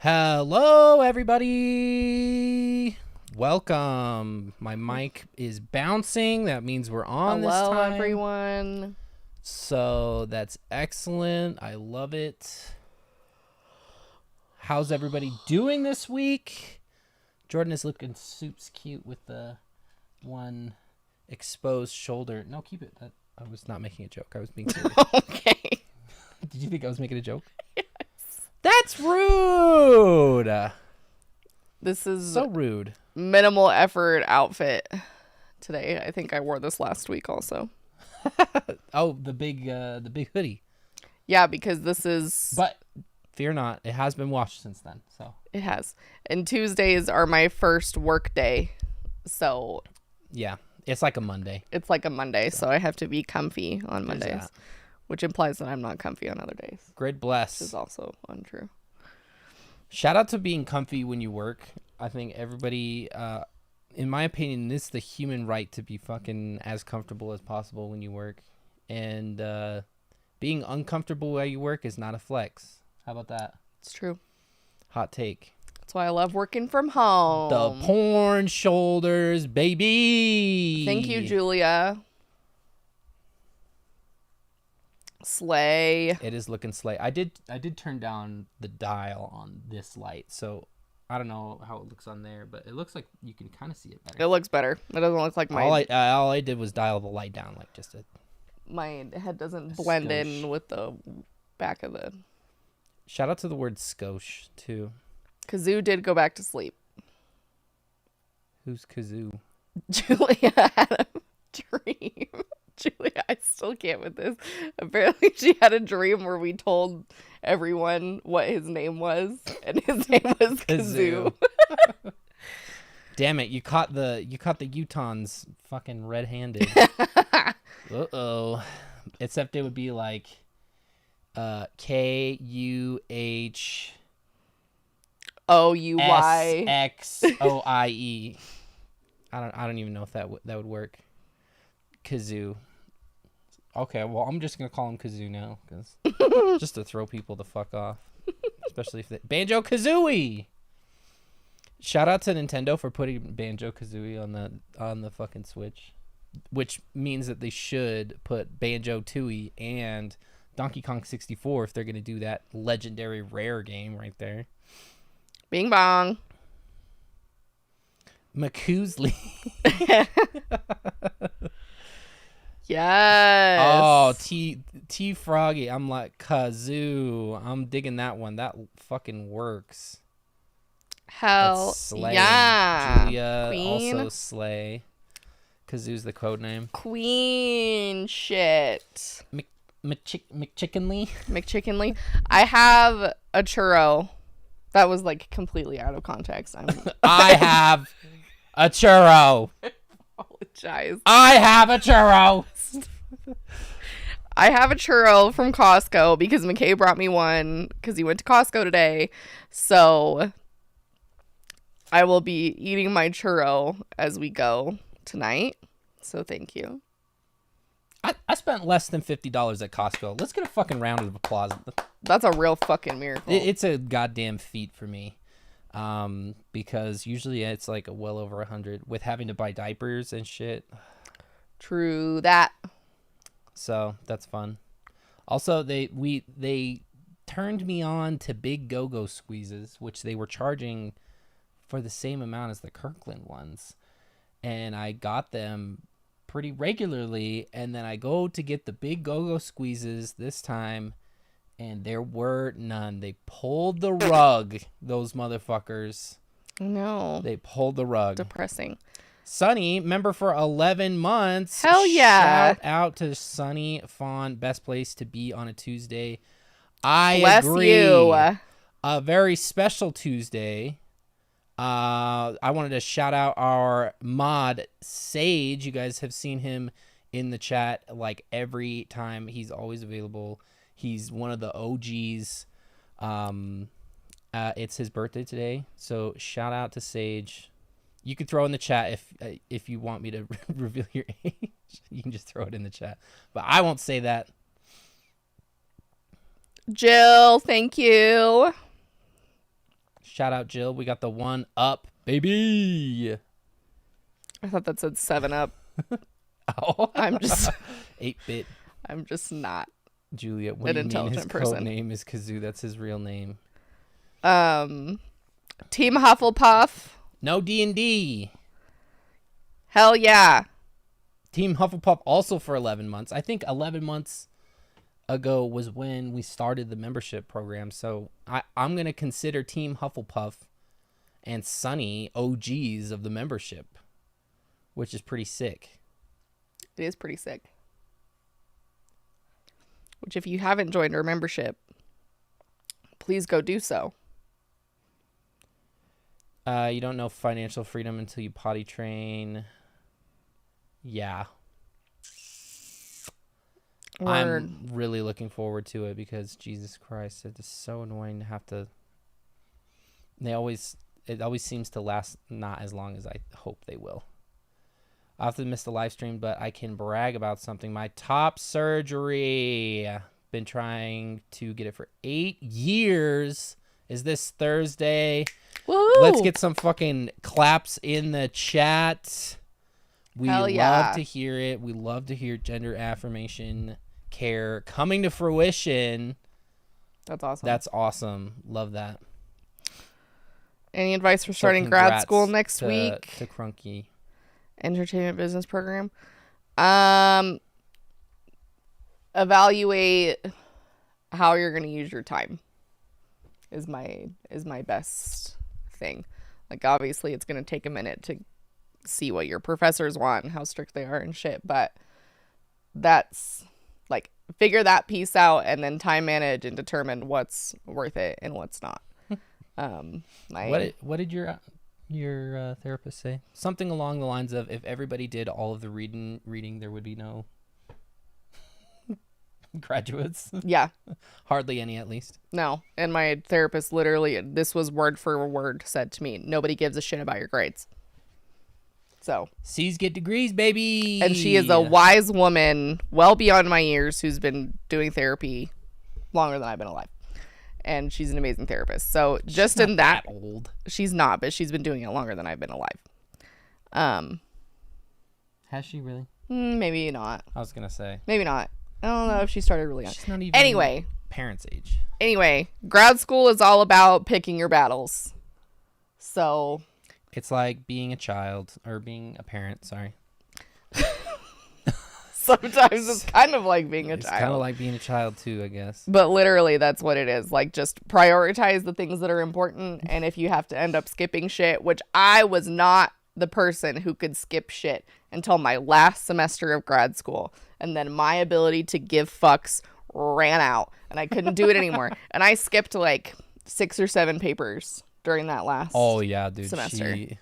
Hello, everybody. Welcome. My mic is bouncing. That means we're on this time. Hello, everyone. So that's excellent. I love it. How's everybody doing this week? Jordan is looking soups cute with the one exposed shoulder. No, keep it. I was not making a joke. I was being serious. Okay. Did you think I was making a joke? Yes. That's rude. This is so rude. Minimal effort outfit today. I think I wore this last week also. Oh, the big hoodie. Yeah, because this is. But fear not, it has been washed since then. So it has. And Tuesdays are my first work day, so yeah, it's like a Monday. It's like a Monday, so I have to be comfy on Mondays, which implies that I'm not comfy on other days. Great bless. Which is also untrue. Shout out to being comfy when you work. I think everybody, in my opinion, it's the human right to be fucking as comfortable as possible when you work. And being uncomfortable while you work is not a flex. How about that? It's true. Hot take. That's why I love working from home. The porn shoulders, baby. Thank you, Julia. Slay. It is looking slay. I did turn down the dial on this light, so I don't know how it looks on there, but it looks like you can kind of see it better. It looks better. It doesn't look like my. All I did was dial the light down, like just a. My head doesn't blend in with the back of the. Shout out to the word skosh too. Kazoo did go back to sleep. Who's Kazoo? Julia had a dream. Julia, I still can't with this. Apparently she had a dream where we told everyone what his name was, and his name was Kazoo. Damn it, you caught the Utahns fucking red-handed. Uh-oh. Except it would be like Kuhouy SXOIE. I don't even know if that would work. Kazoo. Okay, well, I'm just gonna call him Kazoo now, because just to throw people the fuck off, especially if they Banjo-Kazooie. Shout out to Nintendo for putting Banjo-Kazooie on the fucking Switch, which means that they should put Banjo-Tooie and Donkey Kong 64 if they're gonna do that legendary rare game right there. Bing bong. McCoosley. Yes. Oh, T Froggy. I'm like, Kazoo. I'm digging that one. That fucking works. Hell yeah. Julia Queen. Also slay. Kazoo's the code name. Queen shit. McChickenly. McChickenly. I have a churro. That was like completely out of context. I have a churro. Apologize. I have a churro. I have a churro from Costco because McKay brought me one because he went to Costco today. So I will be eating my churro as we go tonight. So thank you. I spent less than $50 at Costco. Let's get a fucking round of applause. That's a real fucking miracle. It's a goddamn feat for me. Because usually it's like well over 100 with having to buy diapers and shit. True that. So that's fun. Also, they turned me on to Big Go-Go squeezes, which they were charging for the same amount as the Kirkland ones, and I got them pretty regularly. And then I go to get the Big Go-Go squeezes this time, and there were none. They pulled the rug, those motherfuckers. No. They pulled the rug. Depressing. Sunny, member for 11 months. Hell yeah. Shout out to Sunny Fawn. Best place to be on a Tuesday. I Bless agree. You. A very special Tuesday. I wanted to shout out our mod, Sage. You guys have seen him in the chat like every time. He's always available. He's one of the OGs. It's his birthday today, so shout out to Sage. You can throw in the chat if you want me to reveal your age. You can just throw it in the chat, but I won't say that. Jill, thank you. Shout out Jill. We got the 1 up, baby. I thought that said 7 Up. Oh. I'm just 8-bit. I'm just not Juliet, what an do you mean his intelligent person. code name is Kazoo? That's his real name. Team Hufflepuff. No D&D. Hell yeah. Team Hufflepuff also for 11 months. I think 11 months ago was when we started the membership program. So I'm going to consider Team Hufflepuff and Sunny OGs of the membership, which is pretty sick. It is pretty sick. Which, if you haven't joined our membership, please go do so. You don't know financial freedom until you potty train. Yeah. Word. I'm really looking forward to it because Jesus Christ, it is so annoying to have to. It always seems to last not as long as I hope they will. I often miss the live stream, but I can brag about something. My top surgery. Been trying to get it for 8 years. Is this Thursday? Woo! Let's get some fucking claps in the chat. We Hell yeah. love to hear it. We love to hear gender affirmation care coming to fruition. That's awesome. That's awesome. Love that. Any advice for So starting grad congrats school next week? to Crunky. Entertainment business program. Evaluate how you're going to use your time is my best thing. Like, obviously it's going to take a minute to see what your professors want and how strict they are and shit, but that's like, figure that piece out and then time manage and determine what's worth it and what's not. What did your therapist say? Something along the lines of, if everybody did all of the reading, there would be no graduates. Yeah. Hardly any, at least. No. And my therapist literally, this was word for word, said to me, nobody gives a shit about your grades. So. C's get degrees, baby. And she is a wise woman, well beyond my years, who's been doing therapy longer than I've been alive. And she's an amazing therapist. So just in that old. She's not, but she's been doing it longer than I've been alive. Has she really? Maybe not. I was gonna say. Maybe not. I don't know if she started really young. She's not even anyway, parents' age. Anyway, grad school is all about picking your battles. So it's like being a child or being a parent. Sorry. Sometimes it's kind of like being a It's child. kind of like being a child too, I guess. But literally, that's what it is. Like, just prioritize the things that are important. And if you have to end up skipping shit, which I was not the person who could skip shit until my last semester of grad school. And then my ability to give fucks ran out. And I couldn't do it anymore. And I skipped like 6 or 7 papers during that last semester.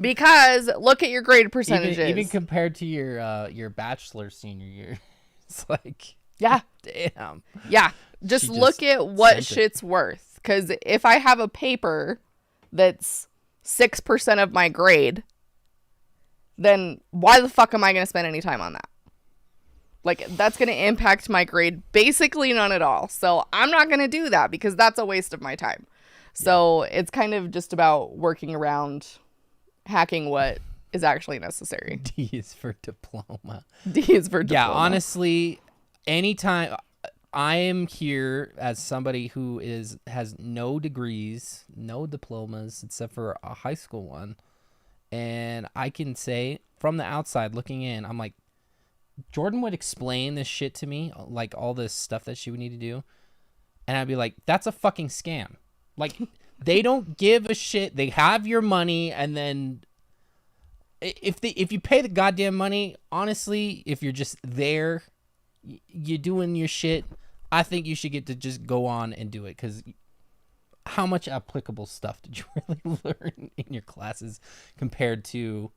Because look at your grade percentages. Even compared to your bachelor senior year, it's like, yeah, damn, yeah. Just look at what shit's worth. Because if I have a paper that's 6% of my grade, then why the fuck am I going to spend any time on that? Like, that's going to impact my grade basically none at all. So I'm not going to do that because that's a waste of my time. So it's kind of just about working around hacking what is actually necessary. D is for diploma. D is for diploma. Yeah, honestly, anytime I am here as somebody who has no degrees, no diplomas except for a high school one, and I can say from the outside looking in, I'm like, Jordan would explain this shit to me, like all this stuff that she would need to do, and I'd be like, that's a fucking scam. Like, they don't give a shit. They have your money, and then if you pay the goddamn money, honestly, if you're just there, you're doing your shit, I think you should get to just go on and do it, because how much applicable stuff did you really learn in your classes compared to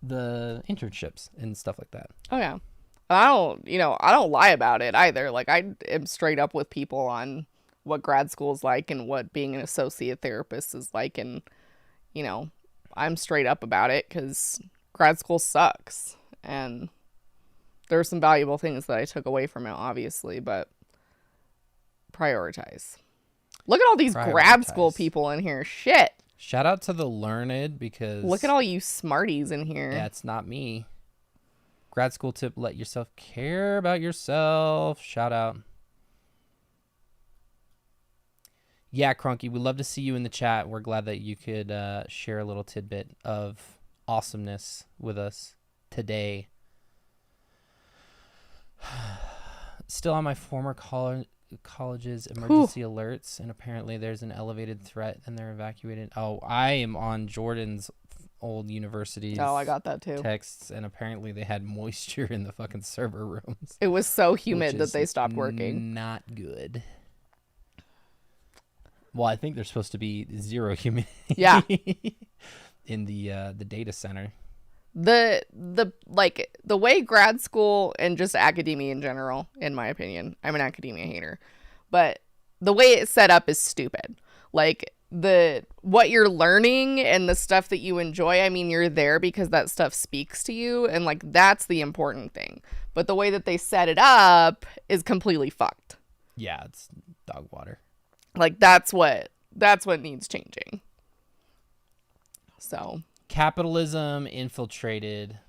the internships and stuff like that? Oh, yeah. I don't lie about it either. Like, I am straight up with people on what grad school is like and what being an associate therapist is like. And, I'm straight up about it because grad school sucks. And there are some valuable things that I took away from it, obviously, but prioritize. Look at all these grad school Prioritize. people in here. Shit. Shout out to the learned because Look at all you smarties in here. yeah, it's not me. Grad school tip: let yourself care about yourself. Shout out. Yeah, Crunky, we'd love to see you in the chat. We're glad that you could share a little tidbit of awesomeness with us today. Still on my former college's emergency alerts, and apparently there's an elevated threat and they're evacuated. Oh, I am on Jordan's old university's I got that too. texts, and apparently they had moisture in the fucking server rooms. It was so humid which that is they stopped working. Not good. Well, I think there's supposed to be zero humidity. Yeah. In the data center. The way grad school and just academia in general, in my opinion, I'm an academia hater, but the way it's set up is stupid. Like what you're learning and the stuff that you enjoy, I mean, you're there because that stuff speaks to you, and like that's the important thing. But the way that they set it up is completely fucked. Yeah, it's dog water. Like that's what needs changing. So capitalism infiltrated.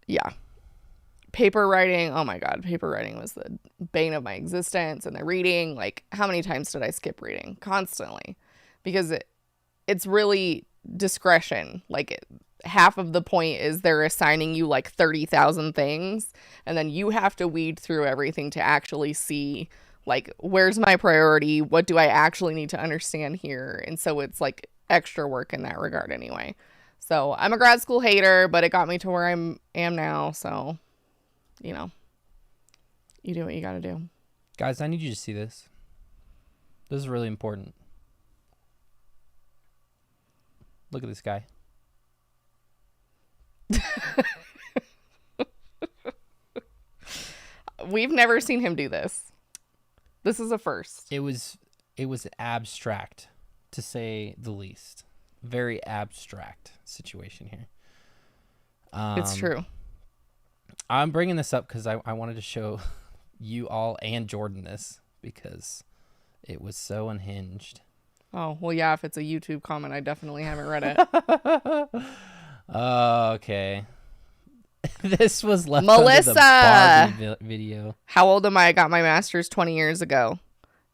Yeah. Paper writing. Oh my God. Paper writing was the bane of my existence. And the reading, like how many times did I skip reading? Constantly. Because it's really discretion. Like half of the point is they're assigning you like 30,000 things. And then you have to weed through everything to actually see like, where's my priority? What do I actually need to understand here? And so it's like extra work in that regard anyway. So I'm a grad school hater, but it got me to where I am now. So, you know, you do what you got to do. Guys, I need you to see this. This is really important. Look at this guy. We've never seen him do this. This is a first. It was abstract, to say the least. Very abstract situation here. It's true. I'm bringing this up because I wanted to show you all and Jordan this because it was so unhinged. Oh, well, yeah, if it's a YouTube comment, I definitely haven't read it. Okay. This was left Melissa, under the Barbie video. How old am I? I got my master's 20 years ago.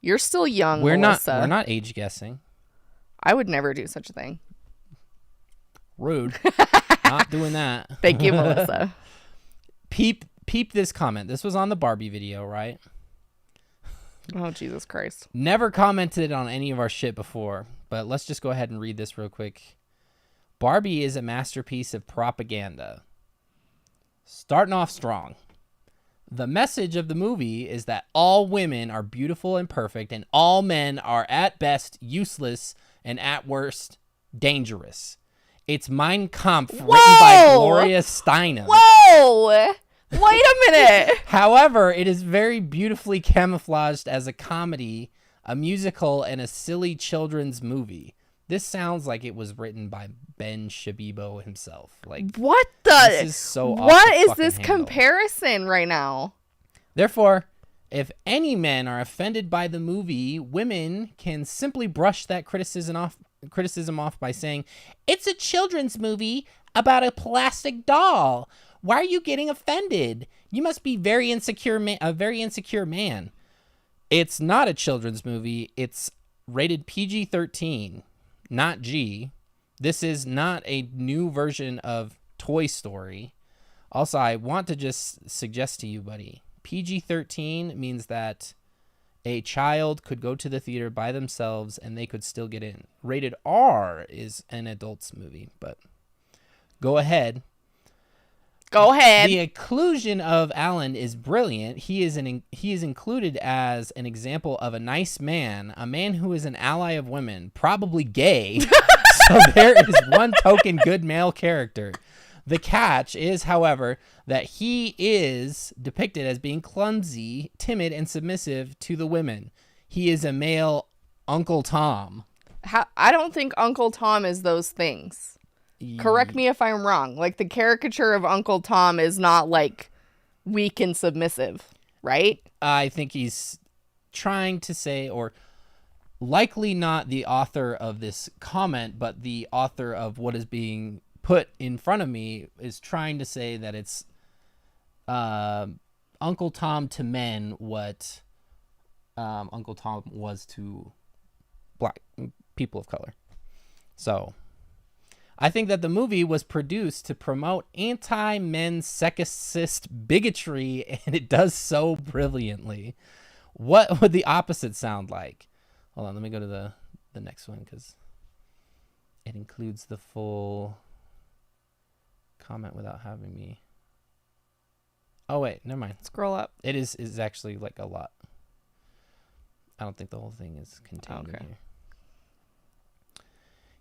You're still young, Melissa. We're not age guessing. I would never do such a thing. Rude. Not doing that. Thank you, Melissa. Peep this comment. This was on the Barbie video, right? Oh, Jesus Christ. Never commented on any of our shit before, but let's just go ahead and read this real quick. Barbie is a masterpiece of propaganda. Starting off strong. The message of the movie is that all women are beautiful and perfect, and all men are at best useless and at worst dangerous. It's Mein Kampf, written by Gloria Steinem. Whoa! Wait a minute. However, it is very beautifully camouflaged as a comedy, a musical, and a silly children's movie. This sounds like it was written by Ben Shabibo himself. Like, what the? This is so off What the is fucking this handle. comparison right now? Therefore, if any men are offended by the movie, women can simply brush that criticism off by saying, "It's a children's movie about a plastic doll. Why are you getting offended? You must be a very insecure man." It's not a children's movie. It's rated PG-13, not G. This is not a new version of Toy Story. Also, I want to just suggest to you, buddy, PG-13 means that a child could go to the theater by themselves and they could still get in. Rated R is an adult's movie, but go ahead. Go ahead. The inclusion of Alan is brilliant. He is included as an example of a nice man, a man who is an ally of women, probably gay. So there is one token good male character. The catch is, however, that he is depicted as being clumsy, timid, and submissive to the women. He is a male Uncle Tom. I don't think Uncle Tom is those things. Correct me if I'm wrong. Like, the caricature of Uncle Tom is not, like, weak and submissive, right? I think he's trying to say, or likely not the author of this comment, but the author of what is being put in front of me is trying to say that it's Uncle Tom to men what Uncle Tom was to black people of color. So I think that the movie was produced to promote anti-men sexist bigotry, and it does so brilliantly. What would the opposite sound like? Hold on, let me go to the next one because it includes the full comment without having me. Oh, wait, never mind. Scroll up. It is actually like a lot. I don't think the whole thing is contained in here.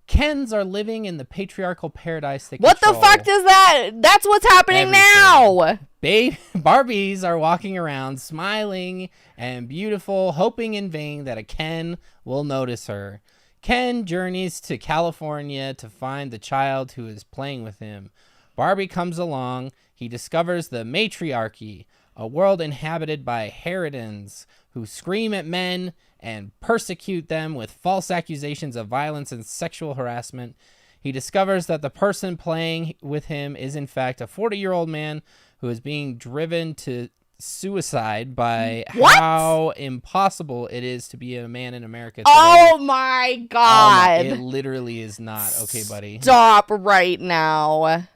Kens are living in the patriarchal paradise. What the fuck does that? That's what's happening now. Barbies are walking around smiling and beautiful, hoping in vain that a Ken will notice her. Ken journeys to California to find the child who is playing with him. Barbie comes along. He discovers the matriarchy, a world inhabited by harridans who scream at men and persecute them with false accusations of violence and sexual harassment. He discovers that the person playing with him is in fact a 40-year-old man who is being driven to suicide by how impossible it is to be a man in America today. Oh my God. It literally is not. Okay, buddy. Stop right now.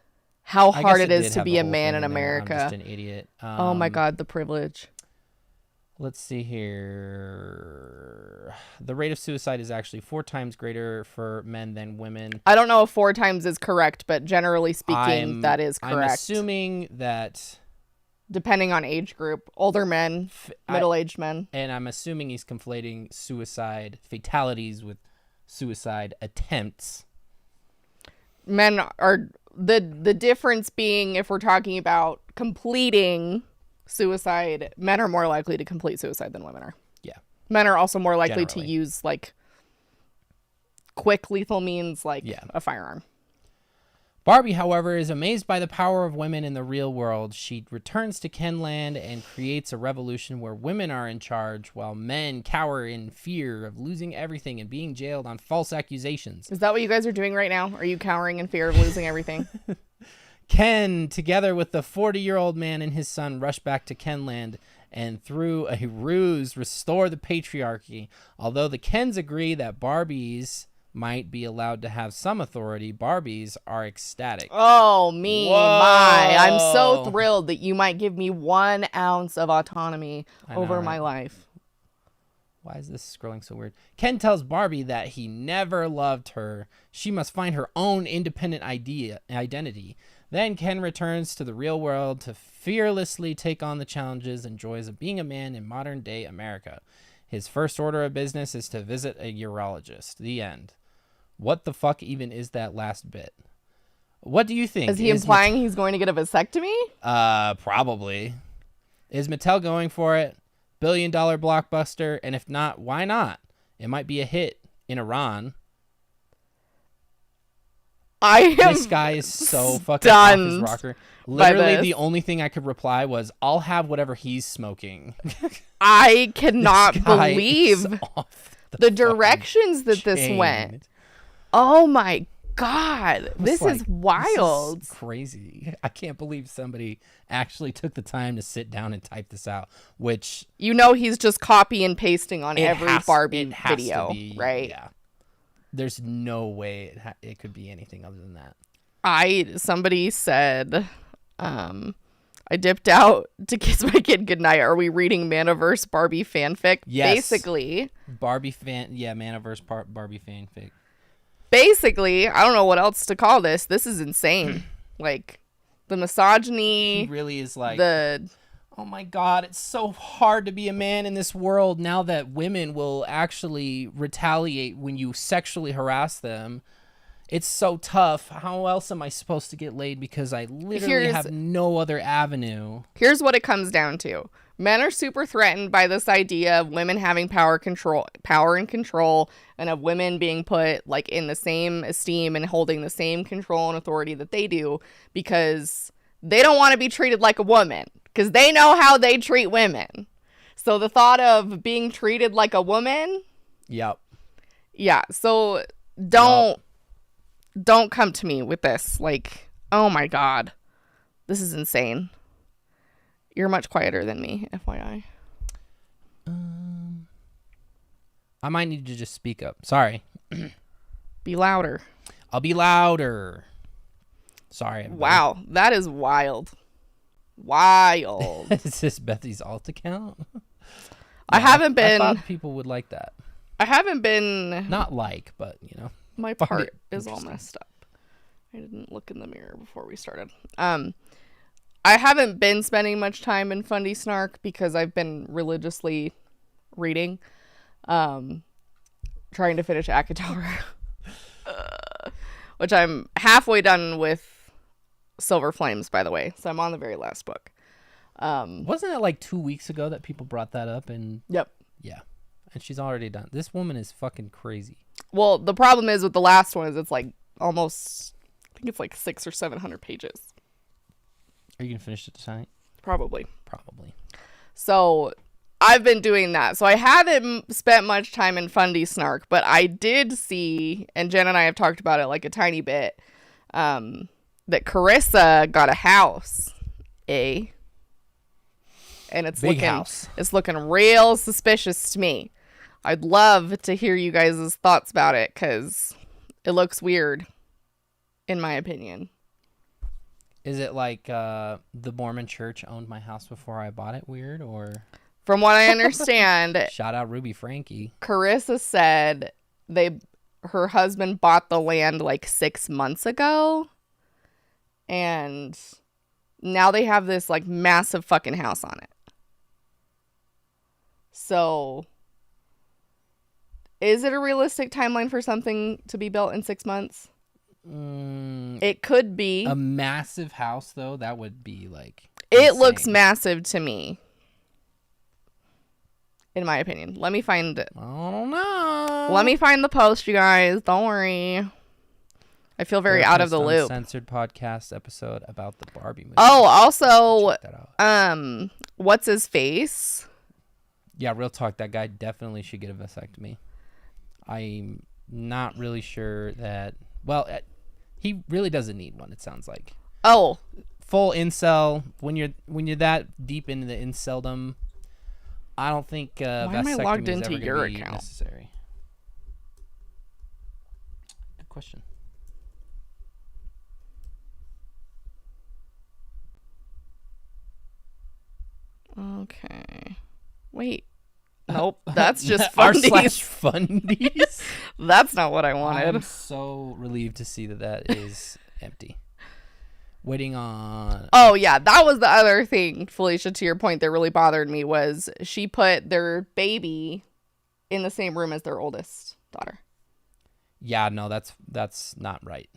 How hard it is to be a man in America. I'm just an idiot. Oh my God, the privilege. Let's see here. The rate of suicide is actually 4 times greater for men than women. I don't know if 4 times is correct, but generally speaking, that is correct. I'm assuming that... Depending on age group, older men, middle-aged men. And I'm assuming he's conflating suicide fatalities with suicide attempts. Men are... The difference being, if we're talking about completing suicide, men are more likely to complete suicide than women are. Yeah. Men are also more likely to use, like, quick lethal means, like a firearm. Barbie, however, is amazed by the power of women in the real world. She returns to Kenland and creates a revolution where women are in charge while men cower in fear of losing everything and being jailed on false accusations. Is that what you guys are doing right now? Are you cowering in fear of losing everything? Ken, together with the 40-year-old man and his son, rush back to Kenland and through a ruse restore the patriarchy. Although the Kens agree that Barbies might be allowed to have some authority, Barbies are ecstatic. Oh, me, my. I'm so thrilled that you might give me 1 ounce of autonomy over my life. Why is this scrolling so weird? Ken tells Barbie that he never loved her. She must find her own independent identity. Then Ken returns to the real world to fearlessly take on the challenges and joys of being a man in modern-day America. His first order of business is to visit a urologist. The end. What the fuck even is that last bit? What do you think? Is he implying he's going to get a vasectomy? Probably. Is Mattel going for it? $1 billion blockbuster? And if not, why not? It might be a hit in Iran. This guy is so fucking off his rocker. Literally, the only thing I could reply was, I'll have whatever he's smoking. I cannot believe the directions that this went. Oh my God. This is wild. This is crazy. I can't believe somebody actually took the time to sit down and type this out, which... You know he's just copy and pasting on every Barbie video, right? Yeah. There's no way it could be anything other than that. Somebody said, I dipped out to kiss my kid goodnight. Are we reading Manaverse Barbie fanfic? Yes. Basically. Manaverse Barbie fanfic. Basically, I don't know what else to call this. This is insane. Like, the misogyny. He really is like... Oh my God, it's so hard to be a man in this world now that women will actually retaliate when you sexually harass them. It's so tough. How else am I supposed to get laid? Because I literally have no other avenue. Here's what it comes down to. Men are super threatened by this idea of women having power and control, and of women being put like in the same esteem and holding the same control and authority that they do, because they don't want to be treated like a woman, because they know how they treat women. So the thought of being treated like a woman. Yep. Yeah. So don't come to me with this. Like, oh my God, this is insane. You're much quieter than me, FYI. I might need to just speak up. Sorry. Be louder. I'll be louder. Sorry. Everybody. Wow, that is wild. Wild. Is this Bethy's alt account? I haven't been. I thought people would like that. I haven't been. Not like, but you know. My part is all messed up. I didn't look in the mirror before we started. I haven't been spending much time in Fundy Snark because I've been religiously reading. Trying to finish Akatar. Which I'm halfway done with Silver Flames, by the way. So I'm on the very last book. Wasn't it like 2 weeks ago that people brought that up? And Yep. Yeah. And she's already done. This woman is fucking crazy. Well, the problem is with the last one is it's like almost, I think it's like 600 or 700 pages. Are you going to finish it tonight? Probably. So I've been doing that. So I haven't spent much time in Fundy Snark, but I did see, and Jen and I have talked about it like a tiny bit, that Carissa got a house. And it's Big house. It's looking real suspicious to me. I'd love to hear you guys' thoughts about it because it looks weird, in my opinion. Is it like the Mormon church owned my house before I bought it weird, or? From what I understand, Shout out Ruby Frankie. Carissa said her husband bought the land like 6 months ago, and now they have this like massive fucking house on it. So, is it a realistic timeline for something to be built in 6 months? It could be. A massive house, though, that would be like It insane. looks massive to me. In my opinion. Let me find it. I don't know. Let me find the post, you guys. Don't worry. I feel very out of the loop. Censored podcast episode about the Barbie movie. Oh, also, Check that out. what's his face? Yeah, real talk. That guy definitely should get a vasectomy. I'm not really sure that. Well, he really doesn't need one. It sounds like. Oh, full incel. When you're that deep into the inceldom, I don't think why am I vasectomy logged is into ever your gonna be account? necessary. Good question. Okay. Wait. Nope. That's just r/fundies. fundies. That's not what I wanted. I'm so relieved to see that is empty. Waiting on. Oh, yeah. That was the other thing, Felicia, to your point, that really bothered me was she put their baby in the same room as their oldest daughter. Yeah, no, that's not right.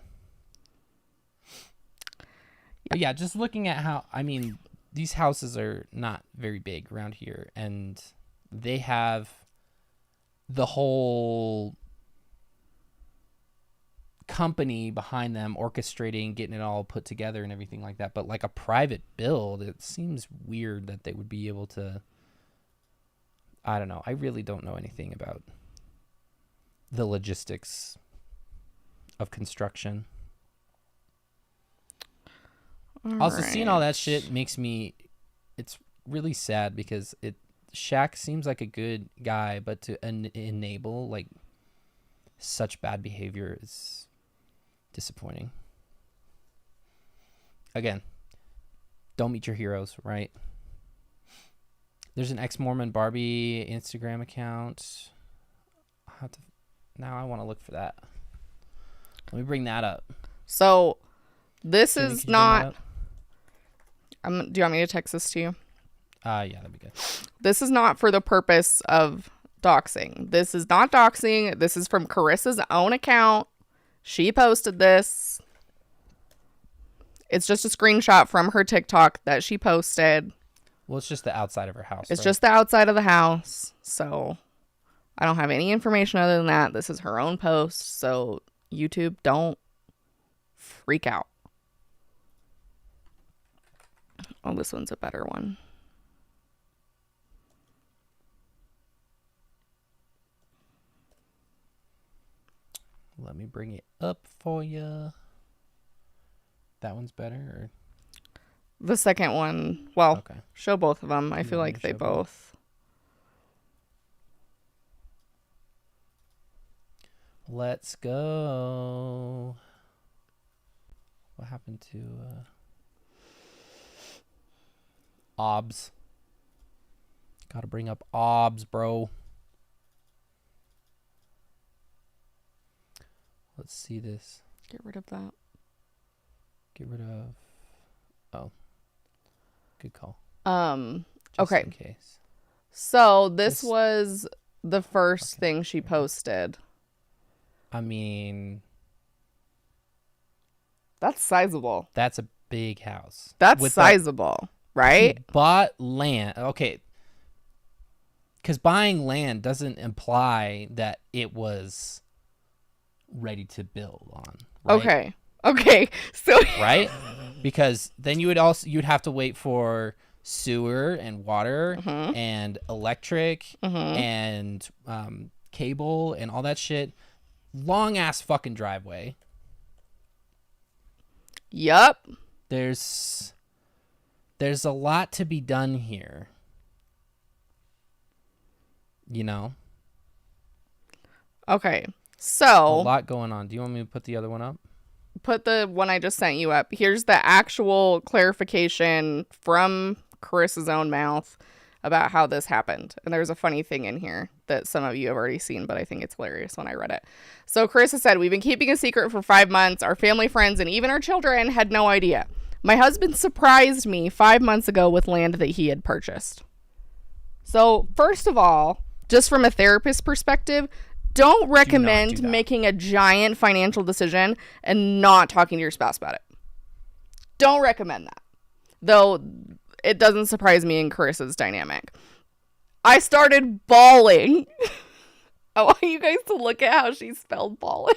But yeah, just looking at how, I mean, these houses are not very big around here, and they have the whole company behind them orchestrating, getting it all put together and everything like that. But like a private build, it seems weird that they would be able to. I don't know. I really don't know anything about the logistics of construction. Also, seeing all that shit makes me, it's really sad because Shaq seems like a good guy, but to enable like such bad behavior is disappointing. Again, don't meet your heroes, right? There's an ex-Mormon Barbie Instagram account. Now I want to look for that. Let me bring that up. So, this Jimmy, is can you bring that not. up? Do you want me to text this to you? Yeah, that'd be good. This is not for the purpose of doxing. This is not doxing. This is from Carissa's own account. She posted this. It's just a screenshot from her TikTok that she posted. Well, it's just the outside of her house. It's right? just the outside of the house. So I don't have any information other than that. This is her own post. So YouTube, don't freak out. Oh, this one's a better one. Let me bring it up for you. That one's better? Or? The second one. Well, okay. Show both of them. I feel like they both. Let's go. What happened to OBS? Gotta bring up OBS, bro. Let's see this. Get rid of that. Get rid of. Oh. Good call. Just okay. In case. So this was the first thing she posted. I mean, that's sizable. That's a big house. That's sizable, right? He bought land. Okay. Because buying land doesn't imply that it was ready to build on. Right? Okay. So right? Because then you'd have to wait for sewer and water and electric and cable and all that shit. Long ass fucking driveway. Yup. There's a lot to be done here. You know? Okay. So a lot going on. Do you want me to put the other one up? Put the one I just sent you up. Here's the actual clarification from Carissa's own mouth about how this happened. And there's a funny thing in here that some of you have already seen, but I think it's hilarious when I read it. So Carissa said, "We've been keeping a secret for 5 months. Our family, friends, and even our children had no idea. My husband surprised me 5 months ago with land that he had purchased." So first of all, just from a therapist perspective, don't recommend making a giant financial decision and not talking to your spouse about it. Don't recommend that. Though it doesn't surprise me in Carissa's dynamic. I started bawling. I want you guys to look at how she spelled bawling.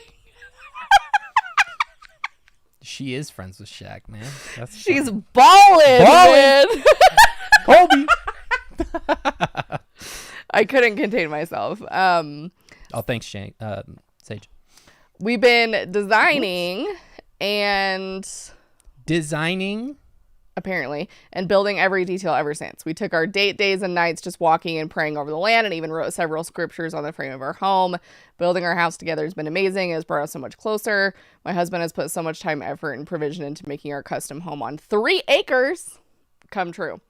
She is friends with Shaq, man. She's bawling. Kobe. I couldn't contain myself. Oh, thanks, Sage. We've been designing apparently, and building every detail ever since. We took our days and nights just walking and praying over the land, and even wrote several scriptures on the frame of our home. Building our house together has been amazing. It has brought us so much closer. My husband has put so much time, effort, and provision into making our custom home on 3 acres come true.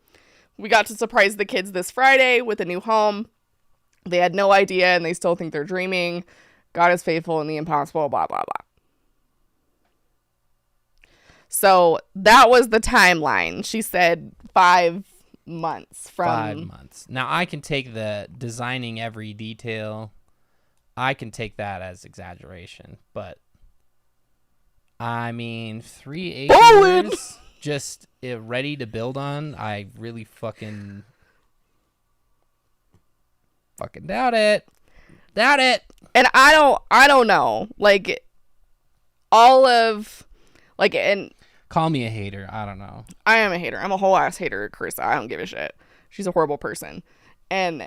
We got to surprise the kids this Friday with a new home. They had no idea, and they still think they're dreaming. God is faithful in the impossible, blah, blah, blah. So that was the timeline. She said 5 months from 5 months. Now I can take the designing every detail. I can take that as exaggeration, but I mean 3 acres just ready to build on. I really fucking doubt it. And I don't know. Like and call me a hater. I don't know. I am a hater. I'm a whole ass hater of Carissa. I don't give a shit. She's a horrible person. And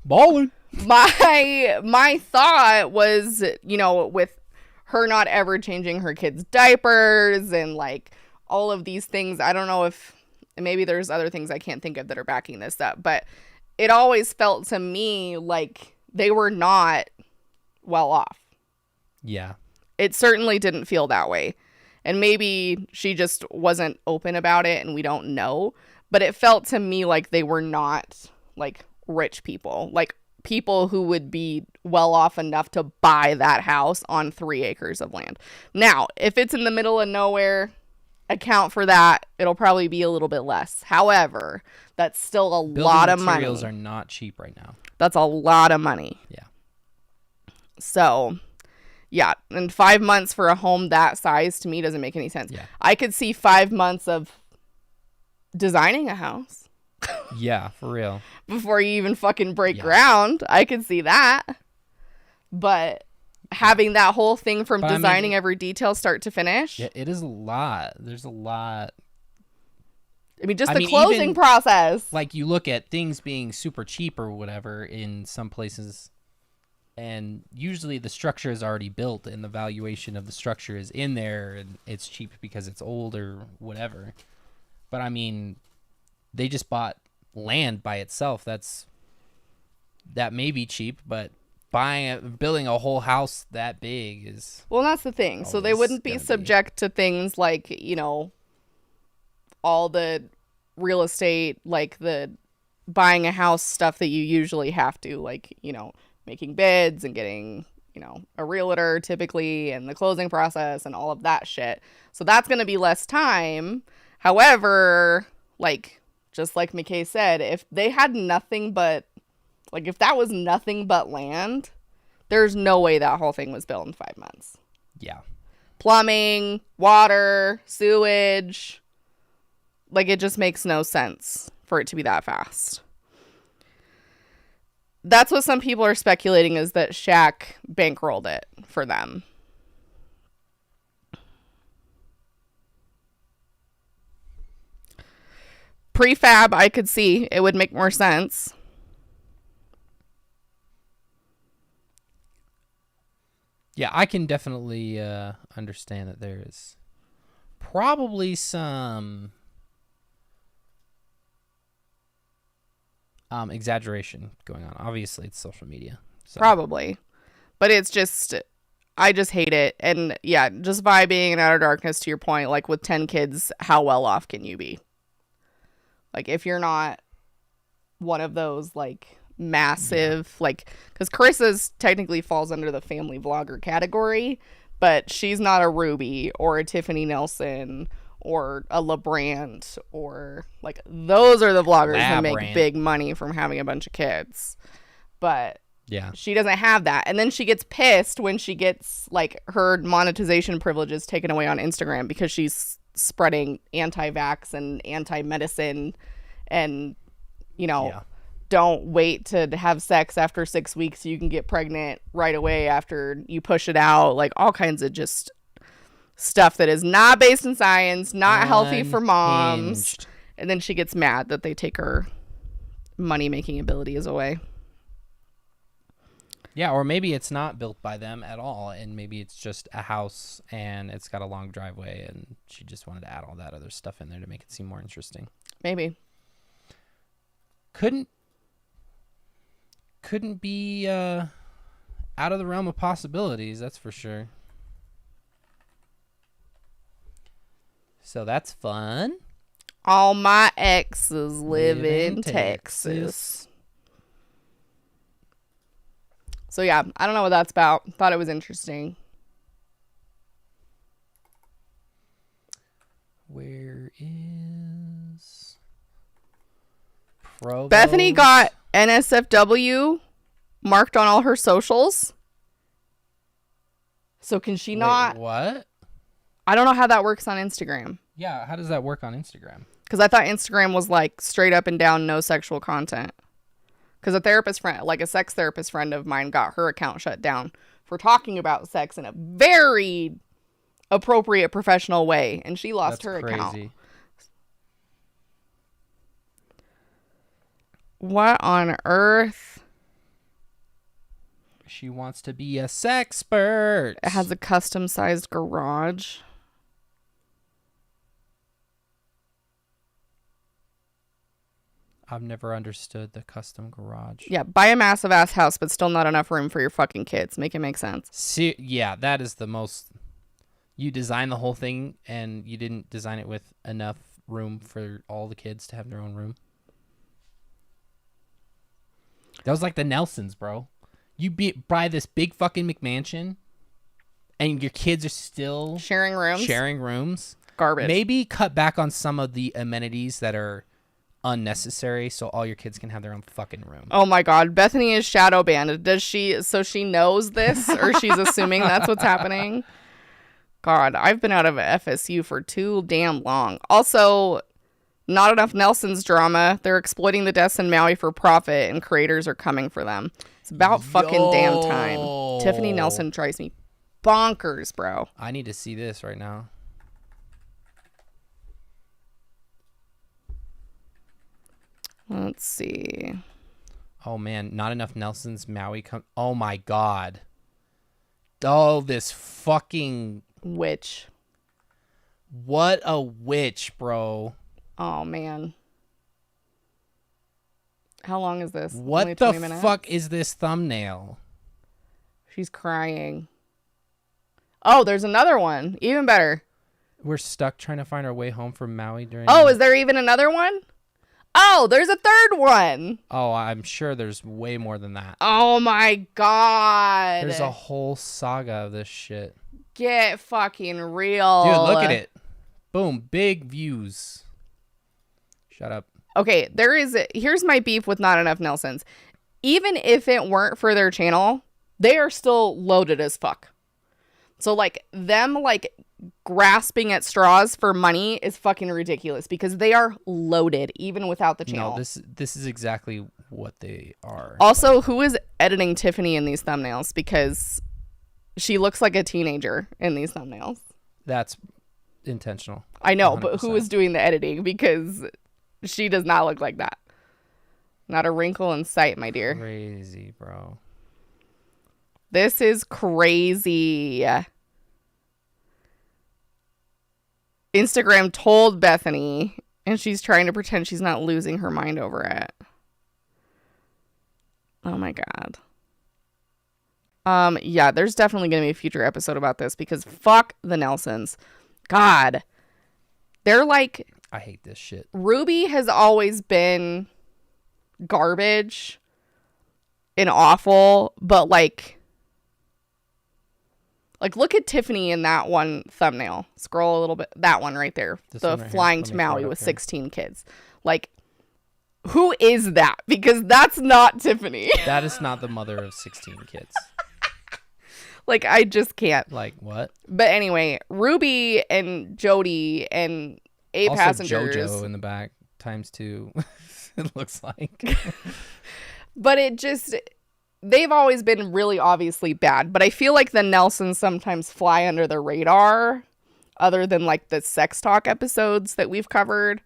ballin'. My thought was, with her not ever changing her kids' diapers and like all of these things, I don't know if maybe there's other things I can't think of that are backing this up, but it always felt to me like they were not well off. Yeah. It certainly didn't feel that way. And maybe she just wasn't open about it and we don't know. But it felt to me like they were not like rich people. Like people who would be well off enough to buy that house on 3 acres of land. Now, if it's in the middle of nowhere, account for that. It'll probably be a little bit less. However, that's still a lot of money. Materials are not cheap right now. That's a lot of money. Yeah. So, yeah. And 5 months for a home that size to me doesn't make any sense. Yeah. I could see 5 months of designing a house. Yeah, for real. Before you even fucking break ground. I could see that. But having that whole thing from designing every detail start to finish. Yeah, it is a lot. There's a lot. I mean, the closing process. Like you look at things being super cheap or whatever in some places. And usually the structure is already built and the valuation of the structure is in there and it's cheap because it's old or whatever. But I mean, they just bought land by itself. That may be cheap, but building a whole house that big is... Well, that's the thing. So they wouldn't be subject to things like, all the real estate, like the buying a house stuff that you usually have to, like, making bids and getting, a realtor typically, and the closing process and all of that shit. So that's going to be less time. However, like, just like McKay said, if they had nothing but, like, if that was nothing but land, there's no way that whole thing was built in 5 months. Yeah. Plumbing, water, sewage. Like, it just makes no sense for it to be that fast. That's what some people are speculating, is that Shaq bankrolled it for them. Prefab, I could see. It would make more sense. Yeah, I can definitely understand that there is probably some exaggeration going on. Obviously, it's social media. So. Probably. But it's just, I just hate it. And yeah, just vibing and Outer Darkness, to your point, like with 10 kids, how well off can you be? Like, if you're not one of those, like, massive, like, because Carissa's technically falls under the family vlogger category, but she's not a Ruby or a Tiffany Nelson or a LeBrand, or, like, those are the vloggers that make big money from having a bunch of kids. But yeah, she doesn't have that. And then she gets pissed when she gets, like, her monetization privileges taken away on Instagram because she's spreading anti-vax and anti-medicine and, don't wait to have sex after 6 weeks so you can get pregnant right away after you push it out. Like, all kinds of just stuff that is not based in science, not healthy for moms. And then she gets mad that they take her money-making abilities away. Yeah, or maybe it's not built by them at all, and maybe it's just a house and it's got a long driveway, and she just wanted to add all that other stuff in there to make it seem more interesting. Maybe. Couldn't be out of the realm of possibilities, that's for sure. So that's fun. All my exes live in Texas. So yeah, I don't know what that's about. Thought it was interesting. Where is Provo? Bethany got NSFW marked on all her socials. So can she not? What? I don't know how that works on Instagram. Yeah, how does that work on Instagram? Because I thought Instagram was like straight up and down, no sexual content. Because a therapist friend, like a sex therapist friend of mine, got her account shut down for talking about sex in a very appropriate professional way. And she lost her account. What on earth? She wants to be a sexpert. It has a custom sized garage. I've never understood the custom garage. Yeah, buy a massive ass house, but still not enough room for your fucking kids. Make it make sense. See, yeah, that is the most... You design the whole thing, and you didn't design it with enough room for all the kids to have their own room. That was like the Nelsons, bro. You buy this big fucking McMansion, and your kids are still... Sharing rooms. Garbage. Maybe cut back on some of the amenities that are unnecessary so all your kids can have their own fucking room. Oh my god, Bethany is shadow banned. Does she, so she knows this, or she's assuming that's what's happening? God, I've been out of FSU for too damn long. Also, not enough Nelson's drama. They're exploiting the deaths in Maui for profit, and creators are coming for them. It's about fucking damn time. Tiffany Nelson drives me bonkers, bro. I need to see this right now. Let's see. Oh man, not enough Nelson's Maui come. Oh my god. Oh, this fucking witch. What a witch, bro. Oh man. How long is this? What Only the 20 minutes? fuck is this thumbnail? She's crying. Oh, there's another one. Even better. We're stuck trying to find our way home from Maui during. Oh, is there even another one? Oh, there's a third one. Oh, I'm sure there's way more than that. Oh my god. There's a whole saga of this shit. Get fucking real. Dude, look at it. Boom, big views. Shut up. Okay, here's my beef with Not Enough Nelsons. Even if it weren't for their channel, they are still loaded as fuck. So like them like grasping at straws for money is fucking ridiculous because they are loaded even without the channel. No, this is exactly what they are. Also, who is editing Tiffany in these thumbnails? Because she looks like a teenager in these thumbnails. That's intentional. I know, 100%. but who is doing the editing? Because she does not look like that. Not a wrinkle in sight, my dear. Crazy, bro. This is crazy. Instagram told Bethany, and she's trying to pretend she's not losing her mind over it. Oh my god. Yeah, there's definitely going to be a future episode about this because fuck the Nelsons. God. They're like... I hate this shit. Ruby has always been garbage and awful, but like look at Tiffany in that one thumbnail. Scroll a little bit. That one right there. This the one right flying here. to Let me throw Maui it with up here. 16 kids. Like, who is that? Because that's not Tiffany. That is not the mother of 16 kids. Like, I just can't. Like, what? But anyway, Ruby and Jody and 8 Also, passengers. JoJo in the back ×2. It looks like. But it just... They've always been really obviously bad, but I feel like the Nelsons sometimes fly under the radar other than like the sex talk episodes that we've covered.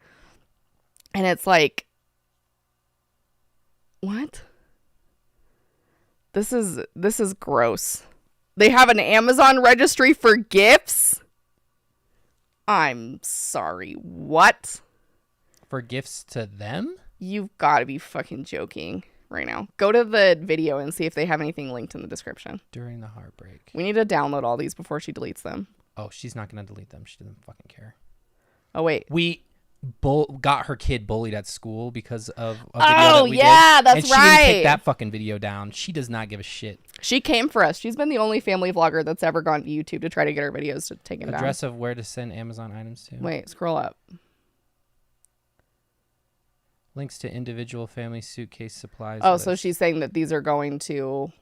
And it's like, what? This is gross. They have an Amazon registry for gifts? I'm sorry, what? For gifts to them? You've got to be fucking joking right now. Go to the video and see if they have anything linked in the description. During the heartbreak. We need to download all these before she deletes them. Oh, she's not going to delete them. She doesn't fucking care. Oh, wait. We got her kid bullied at school because of a video Oh, that we yeah, did. that's and she didn't take right. that fucking video down. She does not give a shit. She came for us. She's been the only family vlogger that's ever gone to YouTube to try to get her videos taken down. Address of where to send Amazon items to. Wait, scroll up. Links to individual family suitcase supplies. Oh, list. so she's saying that these are going to...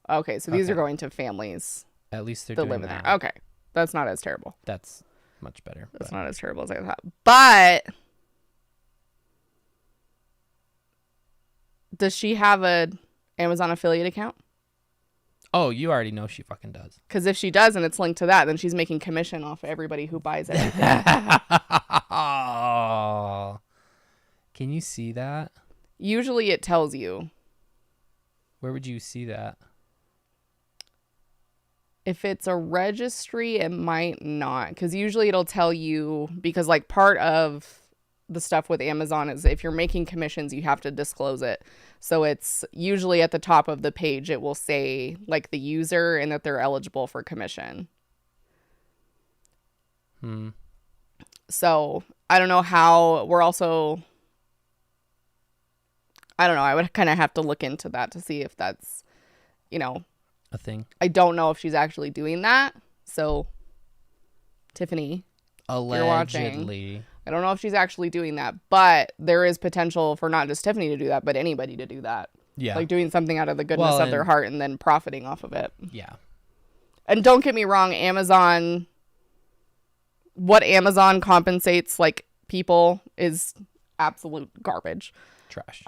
Okay, so these are Okay. going to families At least they're that doing live in that. there. Okay, that's not as terrible. That's much better. That's but- not as terrible as I thought. But... Does she have a Amazon affiliate account? Oh, you already know she fucking does. Because if she does and it's linked to that, then she's making commission off everybody who buys it. Oh. Can you see that? Usually it tells you. Where would you see that? If it's a registry, it might not. Because usually it'll tell you, because like part of the stuff with Amazon is if you're making commissions, you have to disclose it. So it's usually at the top of the page, it will say like the user and that they're eligible for commission. So I don't know how we're also... I don't know. I would kind of have to look into that to see if that's, you know, A thing. I don't know if she's actually doing that. So, Tiffany, Allegedly. I don't know if she's actually doing that, but there is potential for not just Tiffany to do that, but anybody to do that. Yeah. Like doing something out of the goodness Well, of their and- heart and then profiting off of it. Yeah. And don't get me wrong, Amazon, what Amazon compensates like people is absolute garbage. Trash.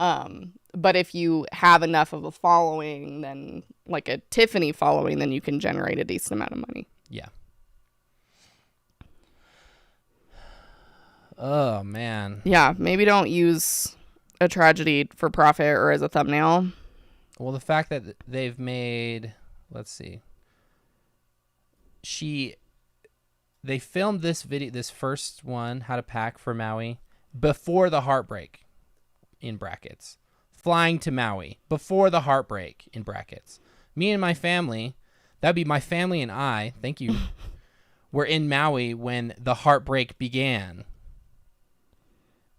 But if you have enough of a following, then like a Tiffany following, then you can generate a decent amount of money. Yeah. Oh, man. Yeah, maybe don't use a tragedy for profit or as a thumbnail. Well, the fact that they've made, let's see, they filmed this video, this first one, how to pack for Maui, before the heartbreak, in brackets. Flying to Maui, before the heartbreak, in brackets. Me and my family, that'd be my family and I, thank you, were in Maui when the heartbreak began.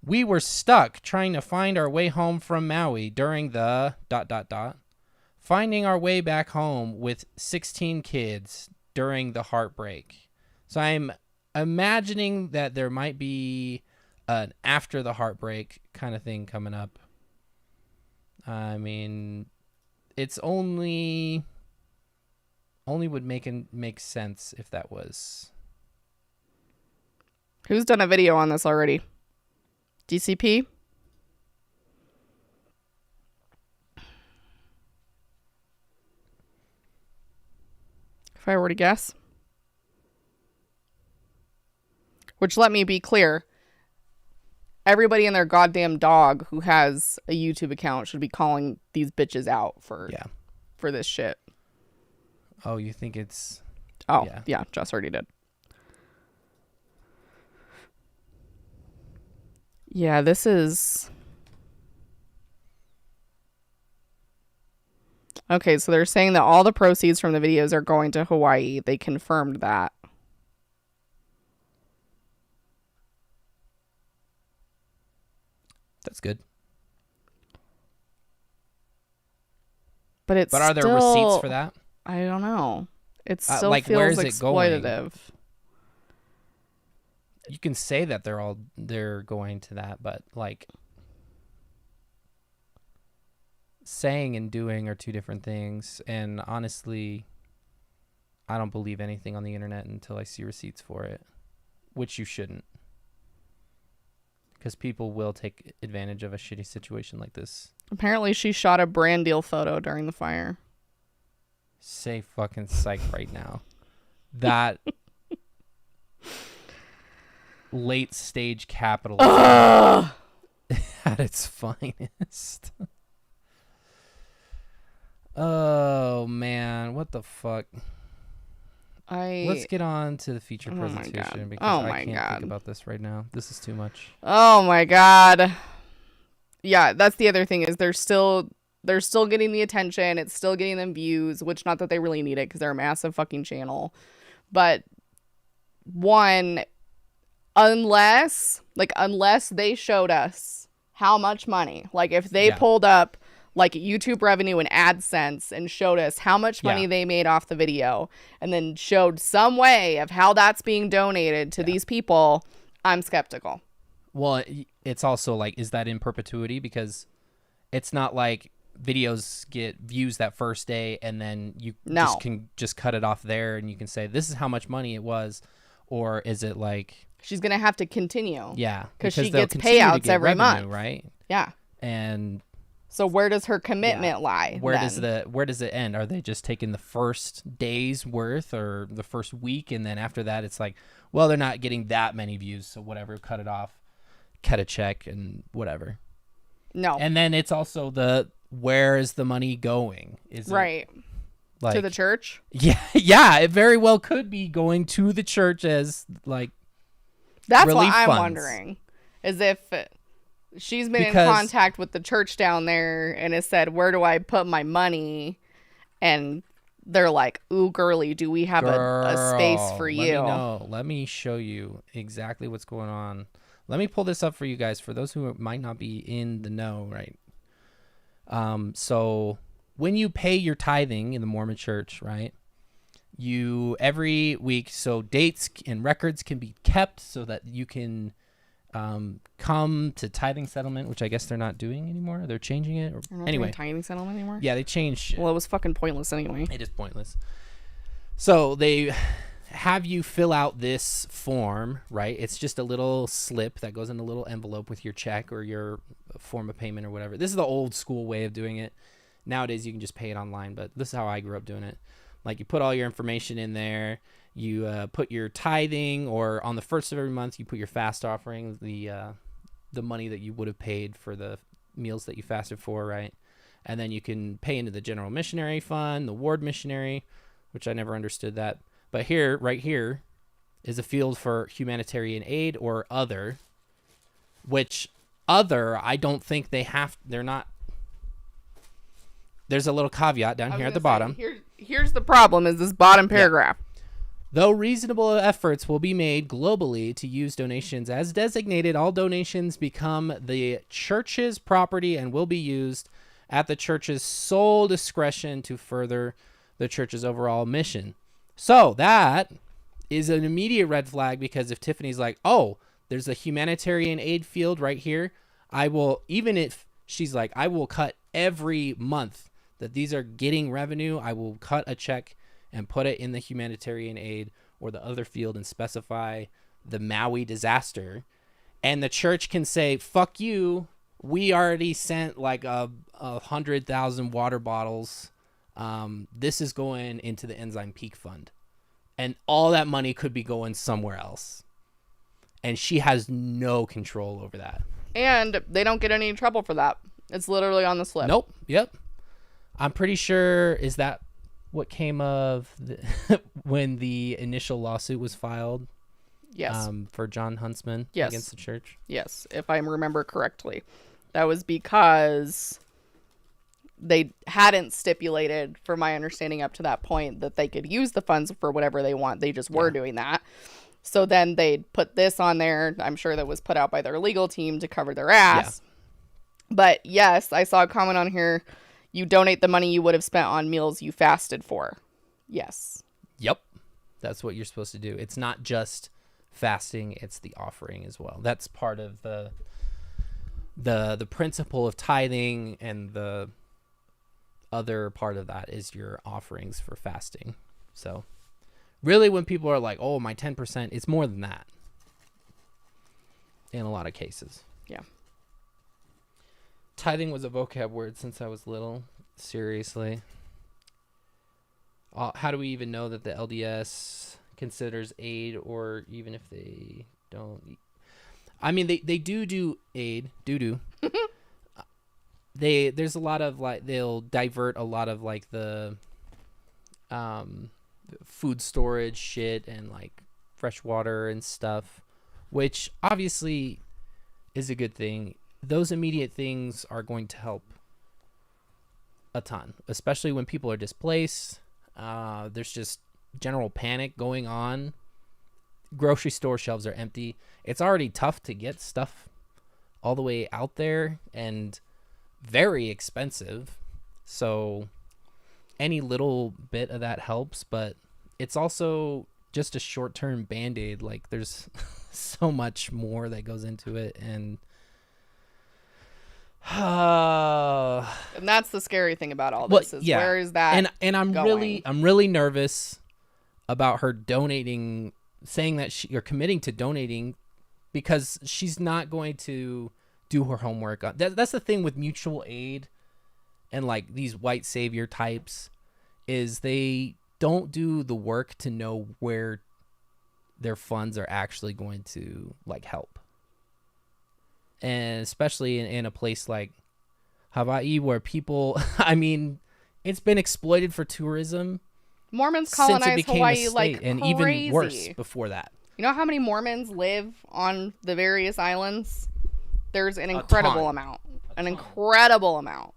We were stuck trying to find our way home from Maui during the ... finding our way back home with 16 kids during the heartbreak. So I'm imagining that there might be an after the heartbreak kind of thing coming up. I mean, it's only would make sense if that was. Who's done a video on this already? DCP? If I were to guess. Which, let me be clear, everybody and their goddamn dog who has a YouTube account should be calling these bitches out for this shit. Oh, you think it's... Oh, yeah, Jess already did. Yeah, this is... Okay, so they're saying that all the proceeds from the videos are going to Hawaii. They confirmed that. That's good. But are there receipts for that? I don't know. It still like, feels where is it going? exploitative. You can say that they're going to that, but like saying and doing are two different things. And honestly, I don't believe anything on the internet until I see receipts for it, which you shouldn't. Because people will take advantage of a shitty situation like this. Apparently, she shot a brand deal photo during the fire. Say fucking psych right now. That late stage capitalism at its finest. Oh man, what the fuck? Let's get on to the feature presentation because I can't think about this right now. This is too much. Oh my god. Yeah, that's the other thing is they're still getting the attention. It's still getting them views, which not that they really need it because they're a massive fucking channel. But one, unless they showed us how much money, like if they pulled up like YouTube revenue and AdSense and showed us how much money they made off the video and then showed some way of how that's being donated to these people, I'm skeptical. Well, it's also like, is that in perpetuity? Because it's not like videos get views that first day and then you can cut it off there and you can say, this is how much money it was. Or is it like... She's going to have to continue. Yeah. Because she gets payouts every month. Right? Yeah. And... So where does her commitment lie? Where does it end? Are they just taking the first day's worth or the first week, and then after that it's like, well, they're not getting that many views, so whatever, cut it off, cut a check, and whatever. No. And then it's also where is the money going? Is right. It like, to the church? Yeah, it very well could be going to the church as like. That's what I'm wondering, is if. She's been in contact with the church down there and has said, where do I put my money? And they're like, ooh, girly, do we have a space for you? Let me show you exactly what's going on. Let me pull this up for you guys, for those who might not be in the know, right? So when you pay your tithing in the Mormon church, right? You every week, so dates and records can be kept so that you can... come to tithing settlement, which I guess they're not doing anymore. They're changing it. Anyway, tithing settlement anymore. Yeah, they changed. Well, it was fucking pointless anyway. It is pointless. So they have you fill out this form, right? It's just a little slip that goes in a little envelope with your check or your form of payment or whatever. This is the old school way of doing it. Nowadays, you can just pay it online, but this is how I grew up doing it. Like you put all your information in there. You put your tithing, or on the first of every month, you put your fast offering, the money that you would have paid for the meals that you fasted for, right? And then you can pay into the general missionary fund, the ward missionary, which I never understood that. But here, right here, is a field for humanitarian aid or other, which other, I don't think they're not. There's a little caveat down here at the bottom. Here's the problem is this bottom paragraph. Yeah. Though reasonable efforts will be made globally to use donations as designated, all donations become the church's property and will be used at the church's sole discretion to further the church's overall mission. So that is an immediate red flag, because if Tiffany's like, oh, there's a humanitarian aid field right here, I will, even if she's like, I will cut every month that these are getting revenue, I will cut a check and put it in the humanitarian aid or the other field and specify the Maui disaster. And the church can say, fuck you, we already sent like 100,000 water bottles. This is going into the Enzyme Peak Fund. And all that money could be going somewhere else. And she has no control over that. And they don't get any trouble for that. It's literally on the slip. Nope. Yep. I'm pretty sure, is that what came of when the initial lawsuit was filed? Yes. For John Huntsman against the church? Yes, if I remember correctly. That was because they hadn't stipulated, from my understanding up to that point, that they could use the funds for whatever they want. They just were doing that. So then they'd put this on there. I'm sure that was put out by their legal team to cover their ass. Yeah. But yes, I saw a comment on here. You donate the money you would have spent on meals you fasted for. Yes. Yep. That's what you're supposed to do. It's not just fasting, it's the offering as well. That's part of the principle of tithing, and the other part of that is your offerings for fasting. So really, when people are like, oh, my 10%, it's more than that in a lot of cases. Yeah. Tithing was a vocab word since I was little. Seriously. How do we even know that the LDS considers aid, or even if they don't? I mean, they do aid. There's a lot of, like, they'll divert a lot of, like, the food storage shit and, like, fresh water and stuff, which obviously is a good thing. Those immediate things are going to help a ton, especially when people are displaced. There's just general panic going on. Grocery store shelves are empty. It's already tough to get stuff all the way out there and very expensive. So any little bit of that helps, but it's also just a short-term Band-Aid. Like, there's so much more that goes into it, and that's the scary thing about all this. Where is that? And I'm really nervous about her donating, saying that you're committing to donating, because she's not going to do her homework. That's the thing with mutual aid and, like, these white savior types, is they don't do the work to know where their funds are actually going to, like, help. And especially in a place like Hawaii, where people, I mean, it's been exploited for tourism. Mormons colonized Hawaii like and crazy. Even worse before that. You know how many Mormons live on the various islands? There's an incredible amount. An incredible amount.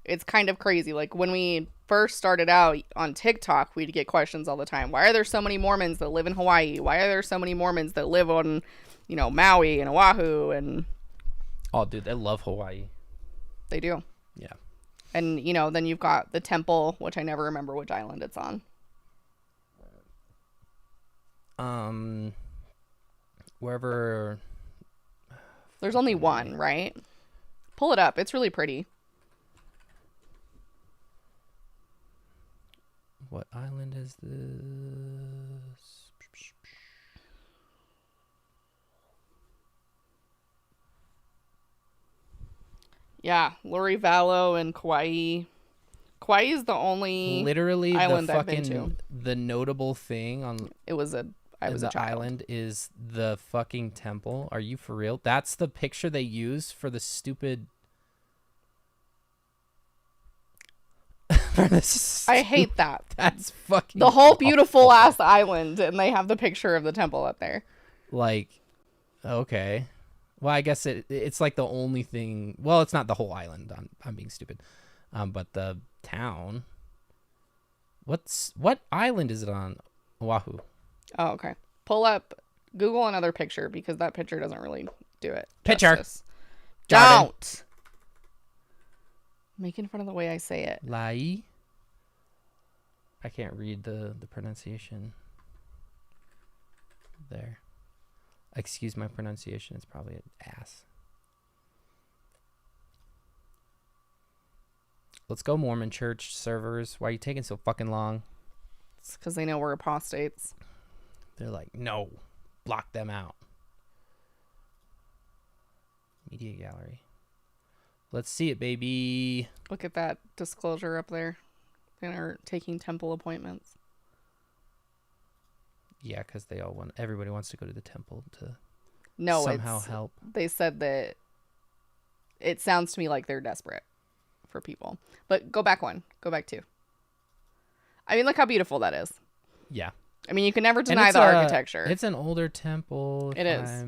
It's kind of crazy. Like, when we first started out on TikTok, we'd get questions all the time. Why are there so many Mormons that live in Hawaii? Why are there so many Mormons that live on, Maui and Oahu? And oh, dude, they love Hawaii. They do. Yeah. And, then you've got the temple, which I never remember which island it's on. Wherever. There's only one, right? Pull it up. It's really pretty. What island is this? Yeah, Lori Vallow and Kauai. Kauai is the only literally island the I've been to. The notable thing on I was a child. Island is the fucking temple. Are you for real? That's the picture they used for the stupid I hate that. That's fucking The whole beautiful awful. ass island, and they have the picture of the temple up there. Like, okay. Well, I guess it's like the only thing. Well, it's not the whole island. I'm being stupid. But the town. What island is it on? Oahu. Oh, okay. Pull up, Google another picture because that picture doesn't really do it. Picture. Justice. Jordan. Don't. Making fun of the way I say it. Lai. I can't read the pronunciation. There. Excuse my pronunciation. It's probably an ass. Let's go, Mormon church servers. Why are you taking so fucking long? It's because they know we're apostates. They're like, no, block them out. Media gallery. Let's see it, baby. Look at that disclosure up there. They're taking temple appointments. Yeah, because everybody wants to go to the temple to No, somehow help. They said that it sounds to me like they're desperate for people. But go back one. Go back two. I mean, look how beautiful that is. Yeah. I mean, you can never deny the architecture. It's an older temple. It is.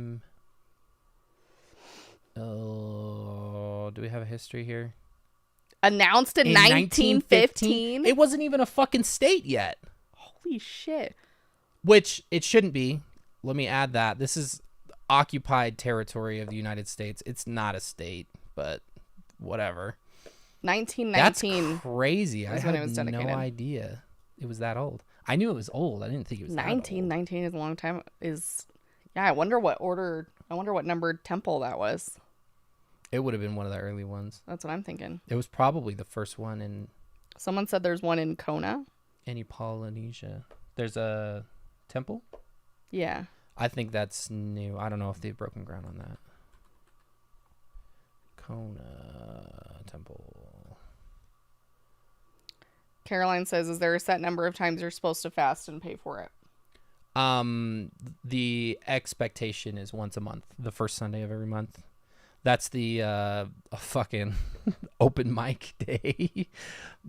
Oh, do we have a history here? Announced in 1915? It wasn't even a fucking state yet. Holy shit. Which it shouldn't be. Let me add that. This is occupied territory of the United States. It's not a state, but whatever. 1919. That's crazy. I when it had was no dedicated. idea it was that old. I knew it was old. I didn't think it was that old. 1919 is a long time. Yeah, I wonder what numbered temple that was. It would have been one of the early ones. That's what I'm thinking. It was probably the first one in Someone said there's one in Kona. any Polynesia. There's a temple? Yeah. I think that's new. I don't know if they've broken ground on that. Kona Temple. Caroline says, is there a set number of times you're supposed to fast and pay for it? The expectation is once a month, the first Sunday of every month. That's the fucking open mic day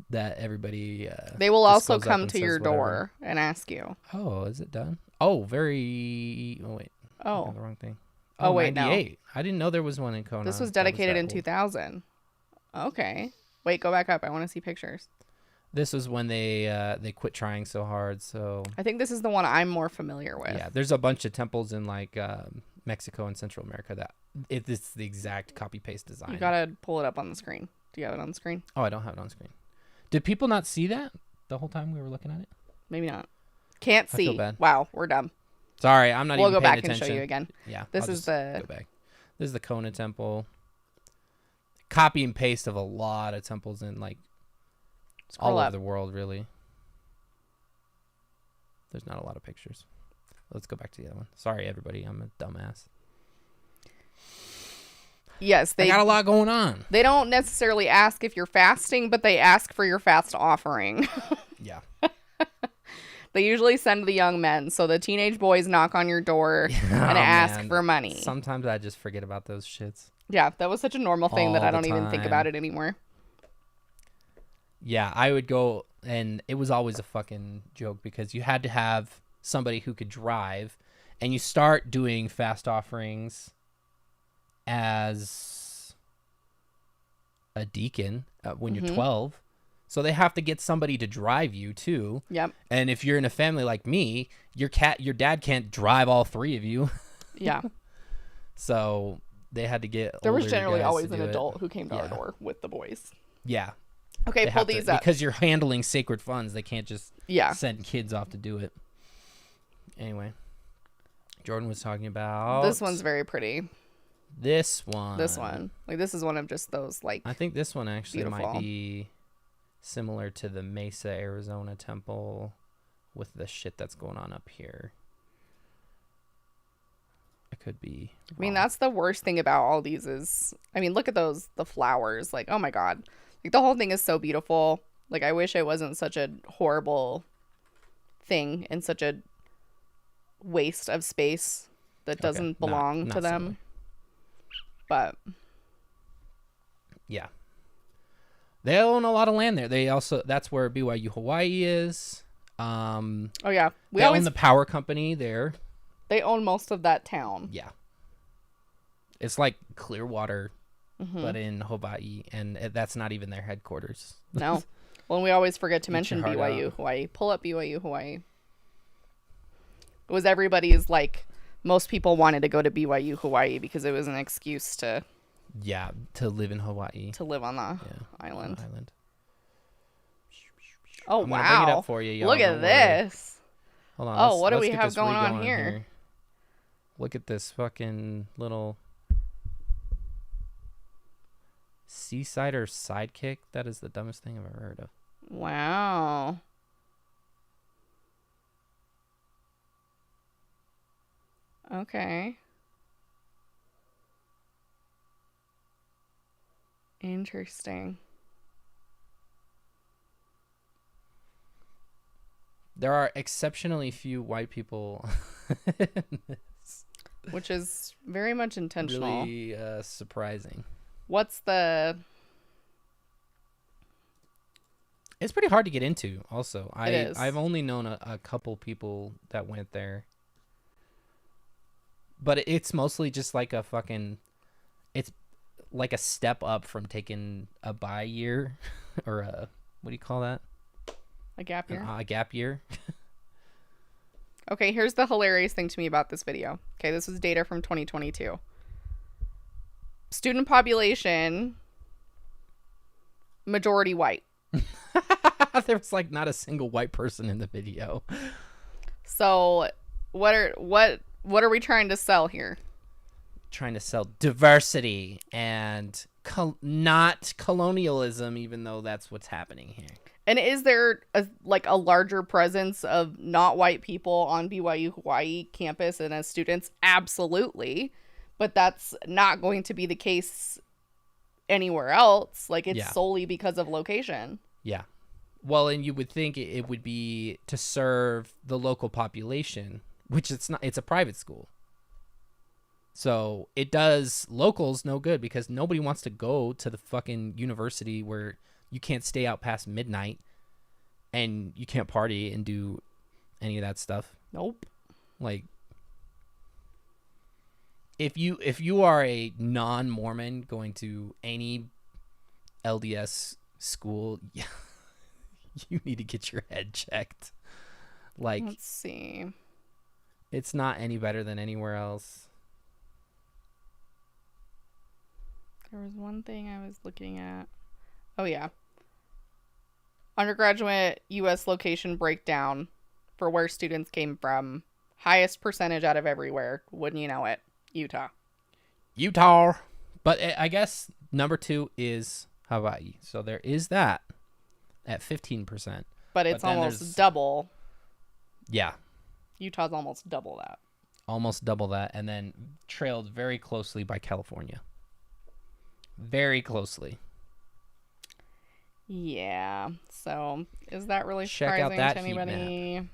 that everybody. They will just also goes up come and to says your whatever. door and ask you. Oh, is it done? Oh, very. Oh wait. Oh. I got the wrong thing. Oh, wait, no. 98. I didn't know there was one in Kona. This was that dedicated that in old. 2000. Okay. Wait, go back up. I want to see pictures. This was when they quit trying so hard. So I think this is the one I'm more familiar with. yeah, there's a bunch of temples in like Mexico and Central America that it's the exact copy paste design. You gotta pull it up on the screen. Do you have it on the screen? Oh, I don't have it on screen. Did people not see that the whole time we were looking at it? Maybe not. Can't I feel see. bad. Wow, we're dumb. Sorry, I'm not We'll even go paying back attention. and show you again. Yeah, This I'll is just the- go back. This is the Kona Temple. Copy and paste of a lot of temples in like Scroll all up. over the world, really. There's not a lot of pictures. Let's go back to the other one. Sorry, everybody. I'm a dumbass. Yes, I got a lot going on. They don't necessarily ask if you're fasting, but they ask for your fast offering. Yeah. They usually send the young men, so the teenage boys knock on your door and ask man. for money. Sometimes I just forget about those shits. Yeah, that was such a normal thing that All I don't the even think time. about it anymore. Yeah, I would go, and it was always a fucking joke because you had to have somebody who could drive, and you start doing fast offerings as a deacon when you're 12. So they have to get somebody to drive you too. Yep. And if you're in a family like me, your dad can't drive all three of you. Yeah. So they had to get There was older generally guys always to an do it. adult who came to our Yeah. door with the boys. Yeah. Okay, They pull have to- these up. because you're handling sacred funds. They can't just Yeah. send kids off to do it. Anyway, Jordan was talking about This one's very pretty. this one. This one. Like, this is one of just those, like, I think this one actually might Beautiful. be similar to the Mesa, Arizona temple with the shit that's going on up here. I could be. I mean, wrong. that's the worst thing about all these is, I mean, look at the flowers. Like, oh my God. Like, the whole thing is so beautiful. Like, I wish it wasn't such a horrible thing and such a waste of space that Okay, doesn't belong not to them. similar. But Yeah. They own a lot of land there. That's where BYU Hawaii is. Oh yeah, They own the power company there. They own most of that town. Yeah. It's like Clearwater, but in Hawaii, and that's not even their headquarters. No. Well, we always forget to mention BYU out. Hawaii. Pull up BYU Hawaii. It was everybody's, like, most people wanted to go to BYU Hawaii because it was an excuse to live in Hawaii. To live on the island. Oh, I'm wow. gonna bring it up for you, y'all. Look at this. Hold on. Oh, what do we have going on here? Look at this fucking little seaside or sidekick. That is the dumbest thing I've ever heard of. Wow. Okay. Interesting. There are exceptionally few white people in this. Which is very much intentional. Really surprising. What's the... It's pretty hard to get into, also. It is. I've only known a couple people that went there. But it's mostly just like a fucking... It's like a step up from taking a bye year. Or a... What do you call that? A gap year? A gap year. Okay, here's the hilarious thing to me about this video. Okay, this was data from 2022. Student population, majority white. There was like not a single white person in the video. So, what are we trying to sell here? Trying to sell diversity and not colonialism, even though that's what's happening here. And is there a larger presence of not white people on BYU Hawaii campus and as students? Absolutely. But that's not going to be the case anywhere else. Like, it's solely because of location. Yeah. Well, and you would think it would be to serve the local population, which it's not. It's a private school. So it does locals no good because nobody wants to go to the fucking university where you can't stay out past midnight and you can't party and do any of that stuff. Nope. Like, if you are a non-Mormon going to any LDS school, you need to get your head checked. Like, let's see. It's not any better than anywhere else. There was one thing I was looking at. Oh, yeah. Undergraduate U.S. location breakdown for where students came from. Highest percentage out of everywhere. Wouldn't you know it? Utah. But I guess number 2 is Hawaii. So there is that at 15%. But it's almost double. Yeah. Utah's almost double that. Almost double that. And then trailed very closely by California. Very closely. Yeah. So is that really surprising to anybody?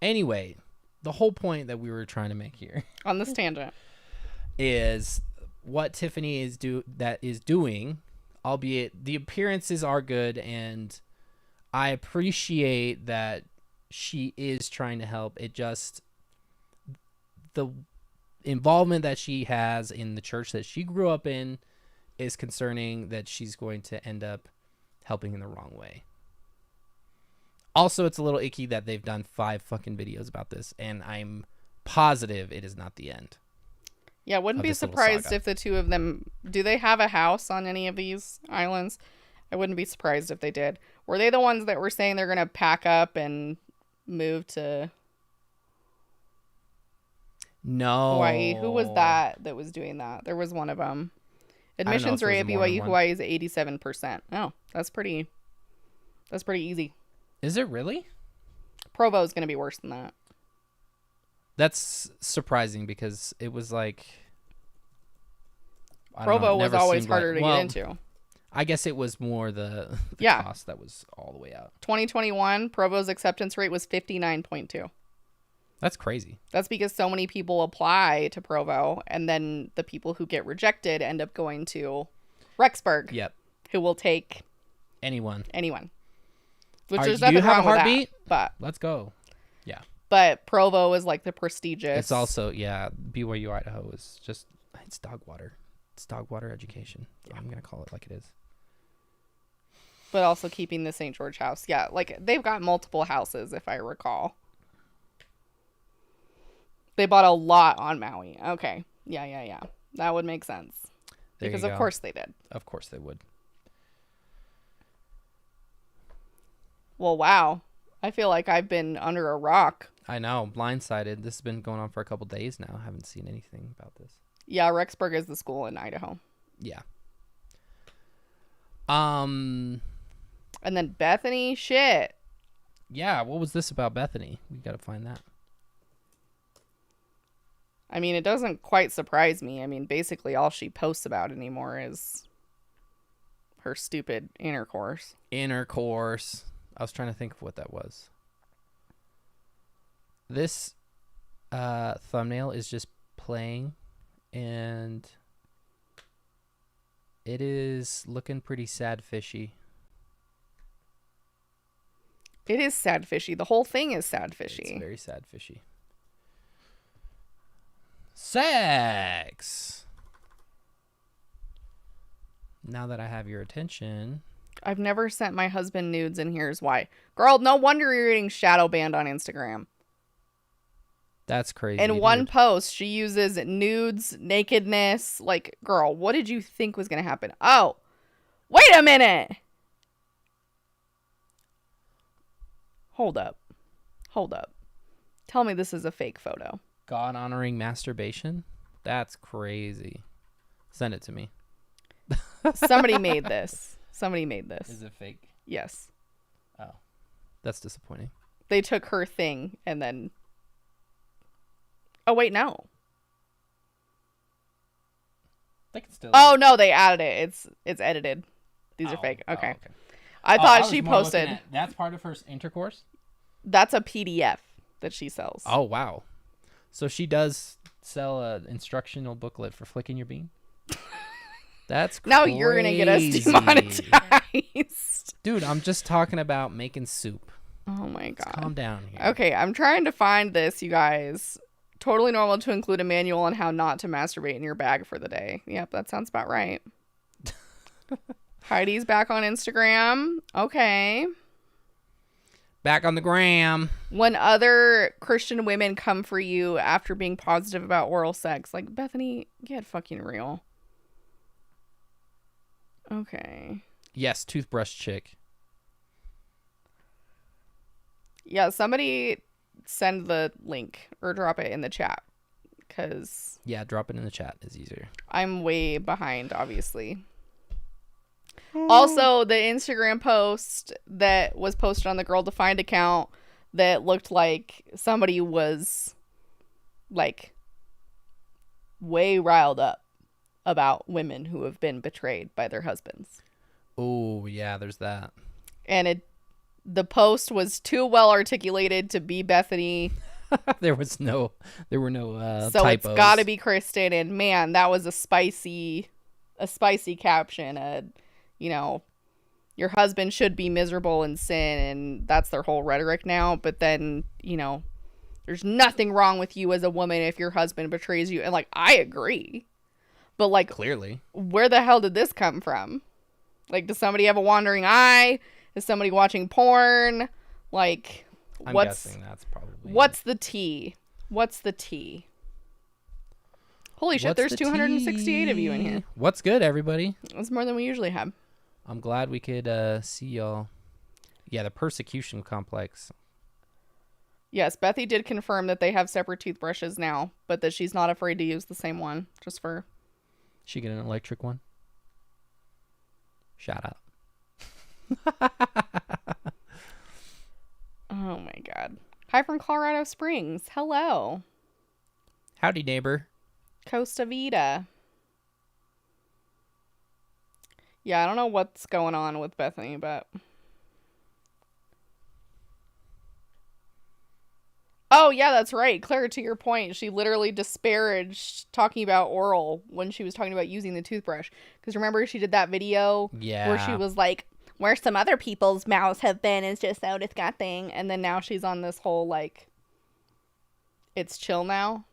Anyway, the whole point that we were trying to make here on this tangent is what Tiffany is doing, albeit the appearances are good, and I appreciate that she is trying to help. It just, the involvement that she has in the church that she grew up in is concerning, that she's going to end up helping in the wrong way. Also, it's a little icky that they've done 5 fucking videos about this, and I'm positive it is not the end. Yeah, wouldn't be surprised if the two of them... Do they have a house on any of these islands? I wouldn't be surprised if they did. Were they the ones that were saying they're going to pack up and move to... No. Hawaii? Who was that was doing that? There was one of them. Admissions rate at BYU Hawaii is 87%. Oh, that's pretty easy. Is it really? Provo is going to be worse than that. That's surprising because it was like... Provo was always harder to get into. I guess it was more the cost that was all the way out. 2021, Provo's acceptance rate was 59.2. That's crazy. That's because so many people apply to Provo, and then the people who get rejected end up going to Rexburg. Yep. Who will take Anyone. Which Do there's you nothing have a wrong with heartbeat? that. Let's go. Yeah. But Provo is like the prestigious. It's also, BYU Idaho is just, it's dog water. It's dog water education. Yeah. I'm going to call it like it is. But also keeping the St. George house. Yeah, like they've got multiple houses, if I recall. They bought a lot on Maui. Okay. Yeah. That would make sense. Because of course they did. Of course they would. Well, wow. I feel like I've been under a rock. I know. Blindsided. This has been going on for a couple days now. I haven't seen anything about this. Yeah, Rexburg is the school in Idaho. Yeah. And then Bethany, shit. Yeah, what was this about Bethany? We got to find that. I mean, it doesn't quite surprise me. I mean, basically all she posts about anymore is her stupid intercourse. I was trying to think of what that was. This thumbnail is just playing, and it is looking pretty sad fishy. It is sad fishy. The whole thing is sad fishy. It's very sad fishy. Sex! Now that I have your attention... I've never sent my husband nudes, and here's why. Girl, no wonder you're getting shadow banned on Instagram. That's crazy. In one post, she uses nudes, nakedness. Like, girl, what did you think was going to happen? Oh, wait a minute. Hold up. Tell me this is a fake photo. God-honoring masturbation? That's crazy. Send it to me. Somebody made this. Is it fake? Yes. Oh, that's disappointing. They took her thing and then... Oh, wait, no. They can still... Oh, no, they added it. It's edited. These are fake. Okay. Okay. I thought she posted... That's part of her intercourse? That's a PDF that she sells. Oh, wow. So she does sell an instructional booklet for flicking your bean? That's crazy. Now you're going to get us demonetized. Dude, I'm just talking about making soup. Oh, my God. Let's calm down here. Okay, I'm trying to find this, you guys. Totally normal to include a manual on how not to masturbate in your bag for the day. Yep, that sounds about right. Heidi's back on Instagram. Okay. Back on the gram. When other Christian women come for you after being positive about oral sex. Like, Bethany, get fucking real. Okay. Yes, toothbrush chick. Yeah, somebody send the link or drop it in the chat. Because... Yeah, drop it in the chat is easier. I'm way behind, obviously. Also, the Instagram post that was posted on the Girl Defined account that looked like somebody was, like, way riled up about women who have been betrayed by their husbands. Oh, yeah, there's that. And the post was too well articulated to be Bethany. There were no so typos. It's got to be Kristen, and man, that was a spicy caption. You know, your husband should be miserable in sin, and that's their whole rhetoric now. But then, you know, there's nothing wrong with you as a woman if your husband betrays you. And, like, I agree. But, like, clearly, where the hell did this come from? Like, does somebody have a wandering eye? Is somebody watching porn? Like, I'm guessing that's probably... What's the tea? Holy shit, there's 268 of you in here. What's good, everybody? That's more than we usually have. I'm glad we could see y'all. Yeah, the persecution complex. Yes, Bethy did confirm that they have separate toothbrushes now, but that she's not afraid to use the same one, just for... She get an electric one? Shout out. Oh my God. Hi from Colorado Springs. Hello. Howdy, neighbor. Costa Vida. Yeah, I don't know what's going on with Bethany, but... Oh, yeah, that's right. Claire, to your point, she literally disparaged talking about oral when she was talking about using the toothbrush. Because remember, she did that video where she was like, where some other people's mouths have been is just so disgusting. And then now she's on this whole, like, it's chill now.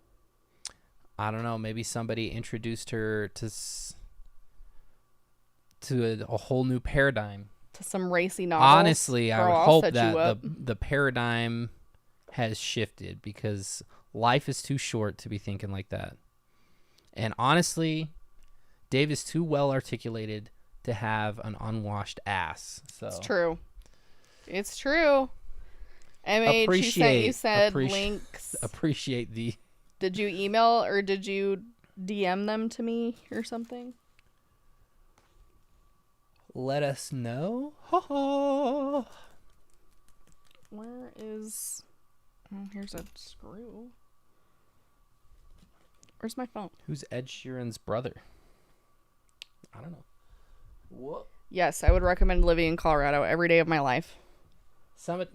I don't know. Maybe somebody introduced her to a whole new paradigm. To some racy novels. Honestly, I would hope that the paradigm has shifted, because life is too short to be thinking like that. And honestly, Dave is too well articulated to have an unwashed ass. So it's true. It's true. MH, you said links. Appreciate the... Did you email or did you DM them to me or something? Let us know. Ha ha. Where is... Oh, here's a screw. Where's my phone? Who's Ed Sheeran's brother? I don't know. What? Yes, I would recommend living in Colorado every day of my life.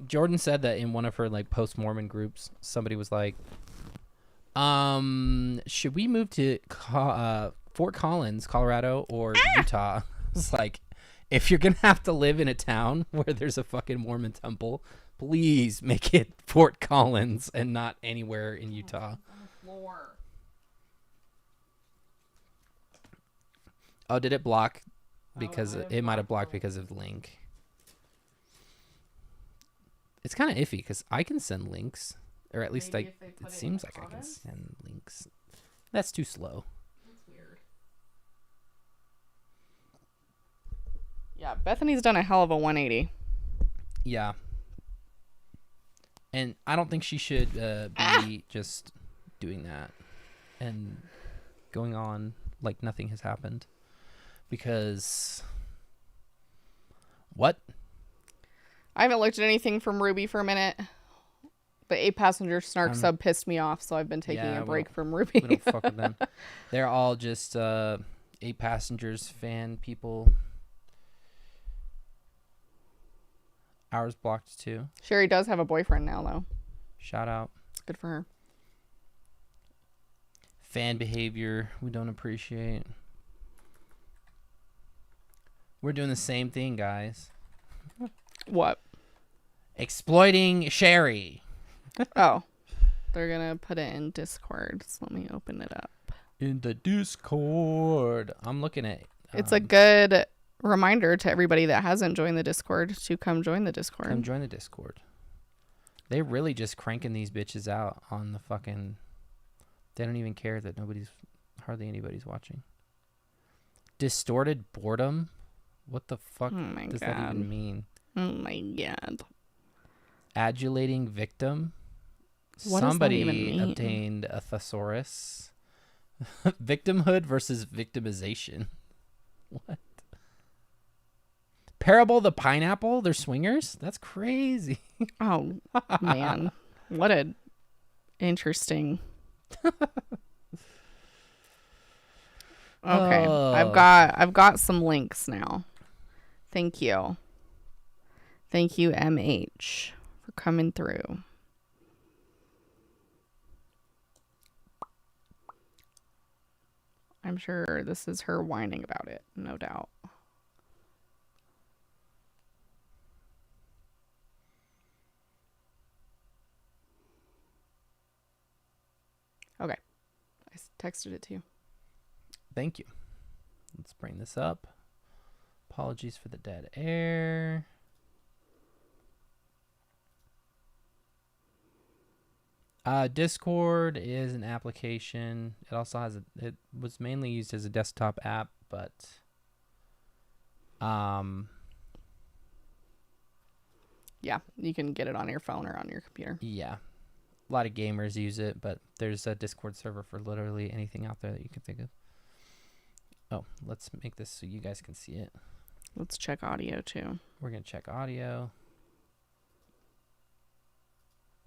Jordan said that in one of her like post-Mormon groups. Somebody was like, should we move to Fort Collins, Colorado, or Utah? It's like, if you're gonna have to live in a town where there's a fucking Mormon temple, please make it Fort Collins and not anywhere in Utah. Oh, did it block? Because it might have blocked because of the link. It's kind of iffy because I can send links, or at least it seems like I can send links. That's too slow. That's weird. Yeah, Bethany's done a hell of a 180. Yeah. And I don't think she should be just doing that and going on like nothing has happened. Because... What? I haven't looked at anything from Ruby for a minute. The 8-passenger snark sub pissed me off, so I've been taking a break from Ruby. We don't fuck with them. They're all just 8 Passengers fan people. Ours blocked too. Sherry does have a boyfriend now, though. Shout out. Good for her. Fan behavior we don't appreciate. We're doing the same thing, guys. What? Exploiting Sherry. Oh. They're going to put it in Discord. So let me open it up. In the Discord. I'm looking at... It's a good reminder to everybody that hasn't joined the Discord to come join the Discord. Come join the Discord. They really just cranking these bitches out on the fucking... They don't even care that hardly anybody's watching. Distorted boredom? What the fuck does that even mean? Oh my god. Adulating victim? What Somebody does that even mean? obtained a thesaurus. Victimhood versus victimization. What? Parable the pineapple? They're swingers? That's crazy. Oh, man. What a interesting... Okay, I've got some links now. Thank you. Thank you, MH, for coming through. I'm sure this is her whining about it, no doubt. Okay. I texted it to you. Thank you. Let's bring this up. Apologies for the dead air. Discord is an application. It also has it was mainly used as a desktop app, but yeah, you can get it on your phone or on your computer. Yeah. A lot of gamers use it, but there's a Discord server for literally anything out there that you can think of. Oh, let's make this so you guys can see it. Let's check audio too. We're going to check audio.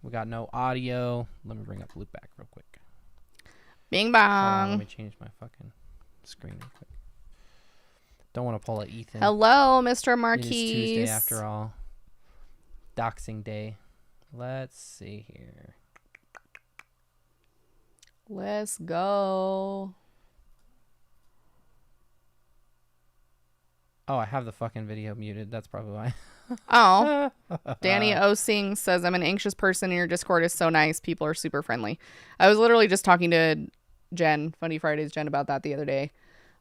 We got no audio. Let me bring up Loopback real quick. Bing Hold on, bong. let me change my fucking screen real quick. Don't want to pull a Ethan. Hello, Mr. It Marquise. is Tuesday after all. Doxing day. Let's see here. Let's go. Oh, I have the fucking video muted. That's probably why. Oh, Danny Osing says, I'm an anxious person and your Discord is so nice. People are super friendly. I was literally just talking to Jen, Funny Fridays Jen, about that the other day.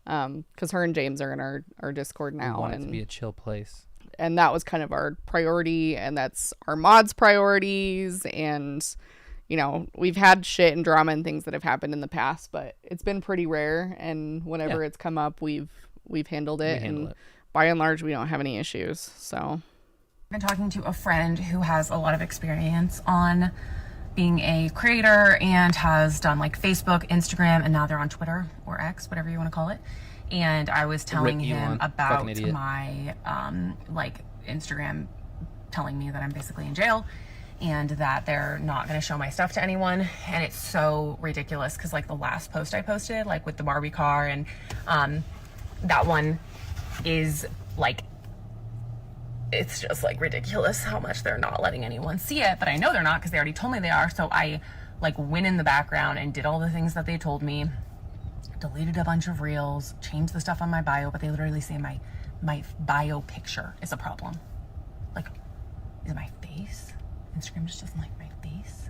Because her and James are in our Discord now. We want it to be a chill place. And that was kind of our priority, and that's our mods' priorities. And, you know, we've had shit and drama and things that have happened in the past, but it's been pretty rare. And whenever it's come up, we've handled it. By and large, we don't have any issues. So I've been talking to a friend who has a lot of experience on being a creator and has done like Facebook, Instagram, and now they're on Twitter or X, whatever you want to call it. And I was telling him about my like Instagram telling me that I'm basically in jail and that they're not going to show my stuff to anyone. And it's so ridiculous because like the last post I posted, like with the Barbie car, and that one is like, it's just like ridiculous how much they're not letting anyone see it, but I know they're not because they already told me they are. So I like went in the background and did all the things that they told me, deleted a bunch of reels, changed the stuff on my bio, but they literally say my bio picture is a problem. Like, is it my face? Instagram just doesn't like my face.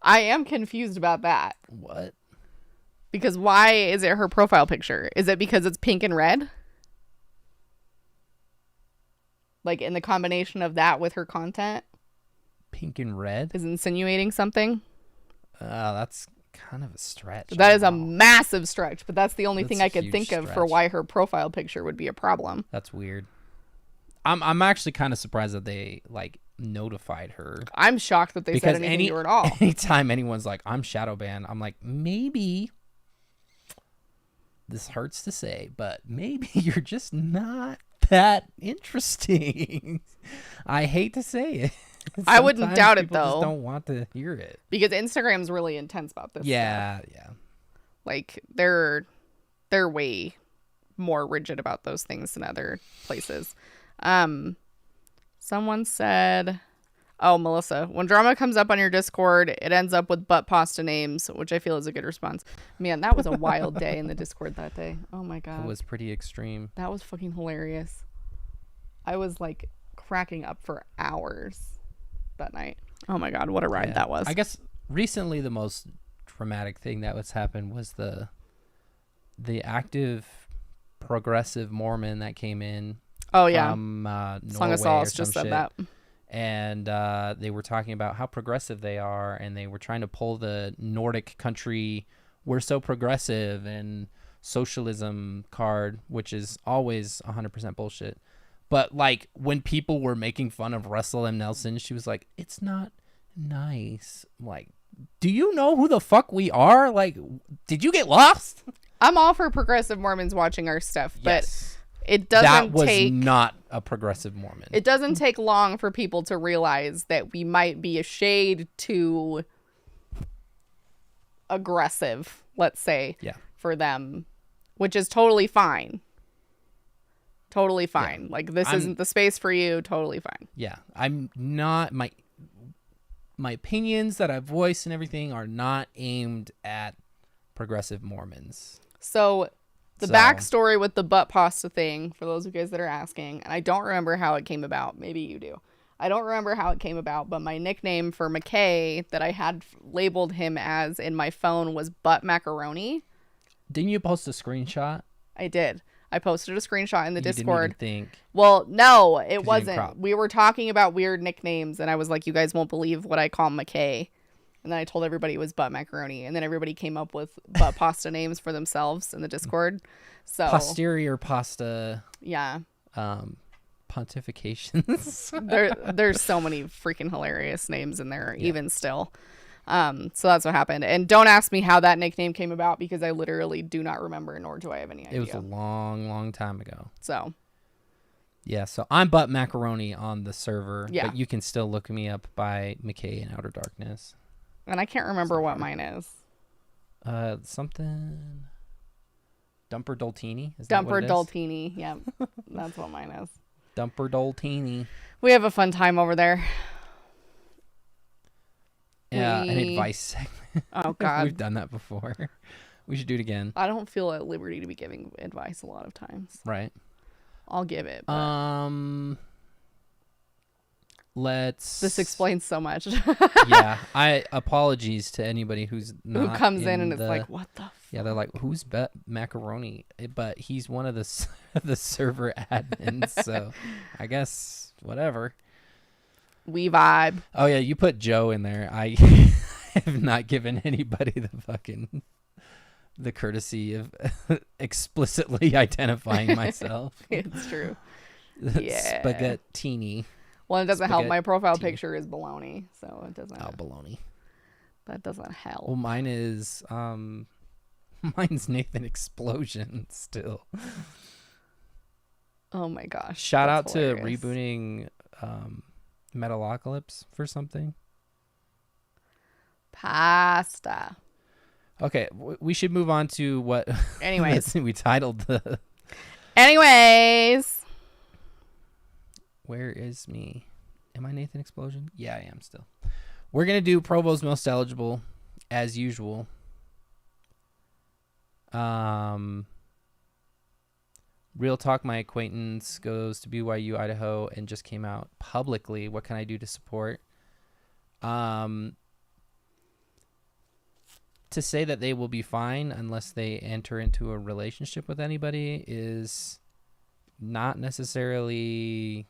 I am confused about that. What? Because why is it her profile picture? Is it because it's pink and red? Like in the combination of that with her content? Pink and red? Is insinuating something? That's kind of a stretch. That is a massive stretch, but that's the only thing I could think of for why her profile picture would be a problem. That's weird. I'm actually kind of surprised that they like notified her. I'm shocked that they said anything to her at all. Anytime anyone's like, I'm shadow banned, I'm like, maybe this hurts to say, but maybe you're just not that interesting. I hate to say it. I wouldn't doubt it though. Just don't want to hear it because Instagram's really intense about this. Yeah, stuff. yeah. Like they're way more rigid about those things than other places. Someone said, oh, Melissa, when drama comes up on your Discord, it ends up with butt pasta names, which I feel is a good response. Man, that was a wild day in the Discord that day. Oh my God. It was pretty extreme. That was fucking hilarious. I was like cracking up for hours that night. Oh my God, what a ride that was. I guess recently the most dramatic thing that was happened was the active progressive Mormon that came in. Oh yeah, from Song of Sauce just said that. And they were talking about how progressive they are, and they were trying to pull the Nordic country, we're so progressive and socialism card, which is always 100% bullshit. But like when people were making fun of Russell M. Nelson, she was like, it's not nice. I'm like, do you know who the fuck we are? Like, did you get lost? I'm all for progressive Mormons watching our stuff, but yes. It doesn't that was take not a progressive Mormon. It doesn't take long for people to realize that we might be a shade too aggressive, let's say, for them, which is totally fine. Totally fine. Yeah. Like this isn't the space for you. Totally fine. Yeah, I'm not my opinions that I voice and everything are not aimed at progressive Mormons. So. The backstory with the butt pasta thing, for those of you guys that are asking, and I don't remember how it came about. Maybe you do. I don't remember how it came about, but my nickname for McKay that I had labeled him as in my phone was Butt Macaroni. Didn't you post a screenshot? I did. I posted a screenshot in the Discord. Didn't even think. Well, no, it wasn't. We were talking about weird nicknames, and I was like, you guys won't believe what I call McKay. And then I told everybody it was butt macaroni. And then everybody came up with butt pasta names for themselves in the Discord. So posterior pasta. Yeah. Pontifications. There's so many freaking hilarious names in there, even still. So that's what happened. And don't ask me how that nickname came about because I literally do not remember, nor do I have any idea. It was a long, long time ago. So. Yeah, so I'm butt macaroni on the server. Yeah. But you can still look me up by McKay in Outer Darkness. And I can't remember what mine is. Something Dumper Doltini. Is Dumper Doltini. Yep. That's what mine is. Dumper Doltini. We have a fun time over there. Yeah, an advice segment. Oh God. We've done that before. We should do it again. I don't feel at liberty to be giving advice a lot of times. Right. I'll give it. But this explains so much. Yeah. Apologies to anybody who's not who comes in and it's like, what the fuck? Yeah, they're like, who's Macaroni? But he's one of the the server admins, so I guess whatever. We vibe. Oh yeah, you put Joe in there. I have not given anybody the courtesy of explicitly identifying myself. It's true. Yeah. Spaghettini. Well, it doesn't help. My profile picture is baloney, so it doesn't. Oh, baloney. That doesn't help. Well, mine is mine's Nathan Explosion still. Oh my gosh! Shout out hilarious. to rebooting Metalocalypse for something. Pasta. Okay, we should move on to what. Anyways, we titled the. Anyways. Where is me? Am I Nathan Explosion? Yeah, I am still. We're going to do Provo's Most Eligible, as usual. Real talk, my acquaintance goes to BYU, Idaho, and just came out publicly. What can I do to support? To say that they will be fine unless they enter into a relationship with anybody is not necessarily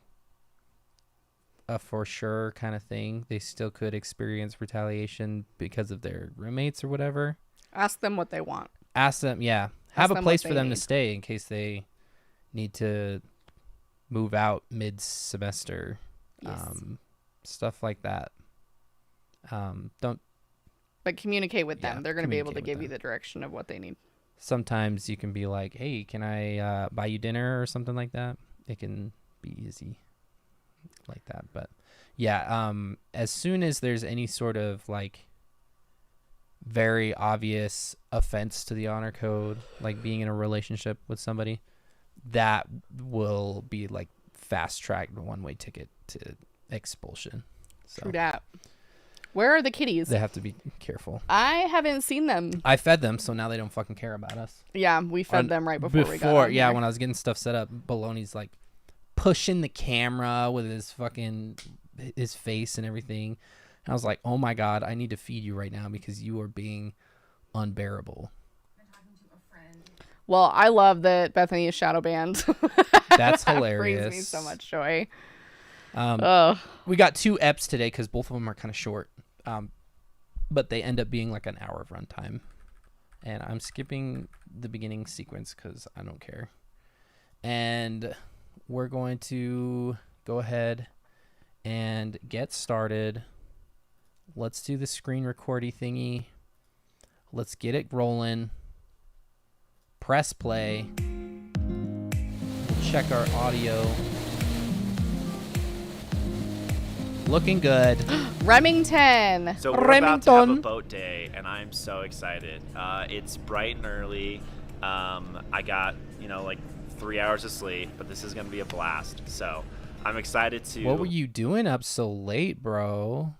a for sure kind of thing. They still could experience retaliation because of their roommates or whatever. Ask them what they want. Ask them, yeah. Have a place for them to stay in case they need to move out mid-semester. Yes. Stuff like that. But communicate with them. They're going to be able to give them. you the direction of what they need. Sometimes you can be like, hey, can I buy you dinner or something like that? It can be easy like that. But yeah, as soon as there's any sort of like very obvious offense to the honor code, like being in a relationship with somebody, that will be like fast tracked one-way ticket to expulsion. So True that. Where are the kitties? they have to be careful. I haven't seen them. I fed them, so now they don't fucking care about us. Yeah, we fed them right before we got on yeah, here. when I was getting stuff set up, Baloney's like pushing the camera with his face and everything. And I was like, oh my God, I need to feed you right now because you are being unbearable. Well, I love that Bethany is shadow banned. That's That hilarious. brings me so much joy. We got 2 eps today because both of them are kind of short. But they end up being like an hour of runtime. And I'm skipping the beginning sequence because I don't care. And we're going to go ahead and get started. Let's do the screen recordy thingy. Let's get it rolling. Press play. We'll check our audio. Looking good. Remington. So we're about to have a boat day, and I'm so excited. It's bright and early. I got, like 3 hours of sleep, but this is going to be a blast. So I'm excited to... What were you doing up so late, bro?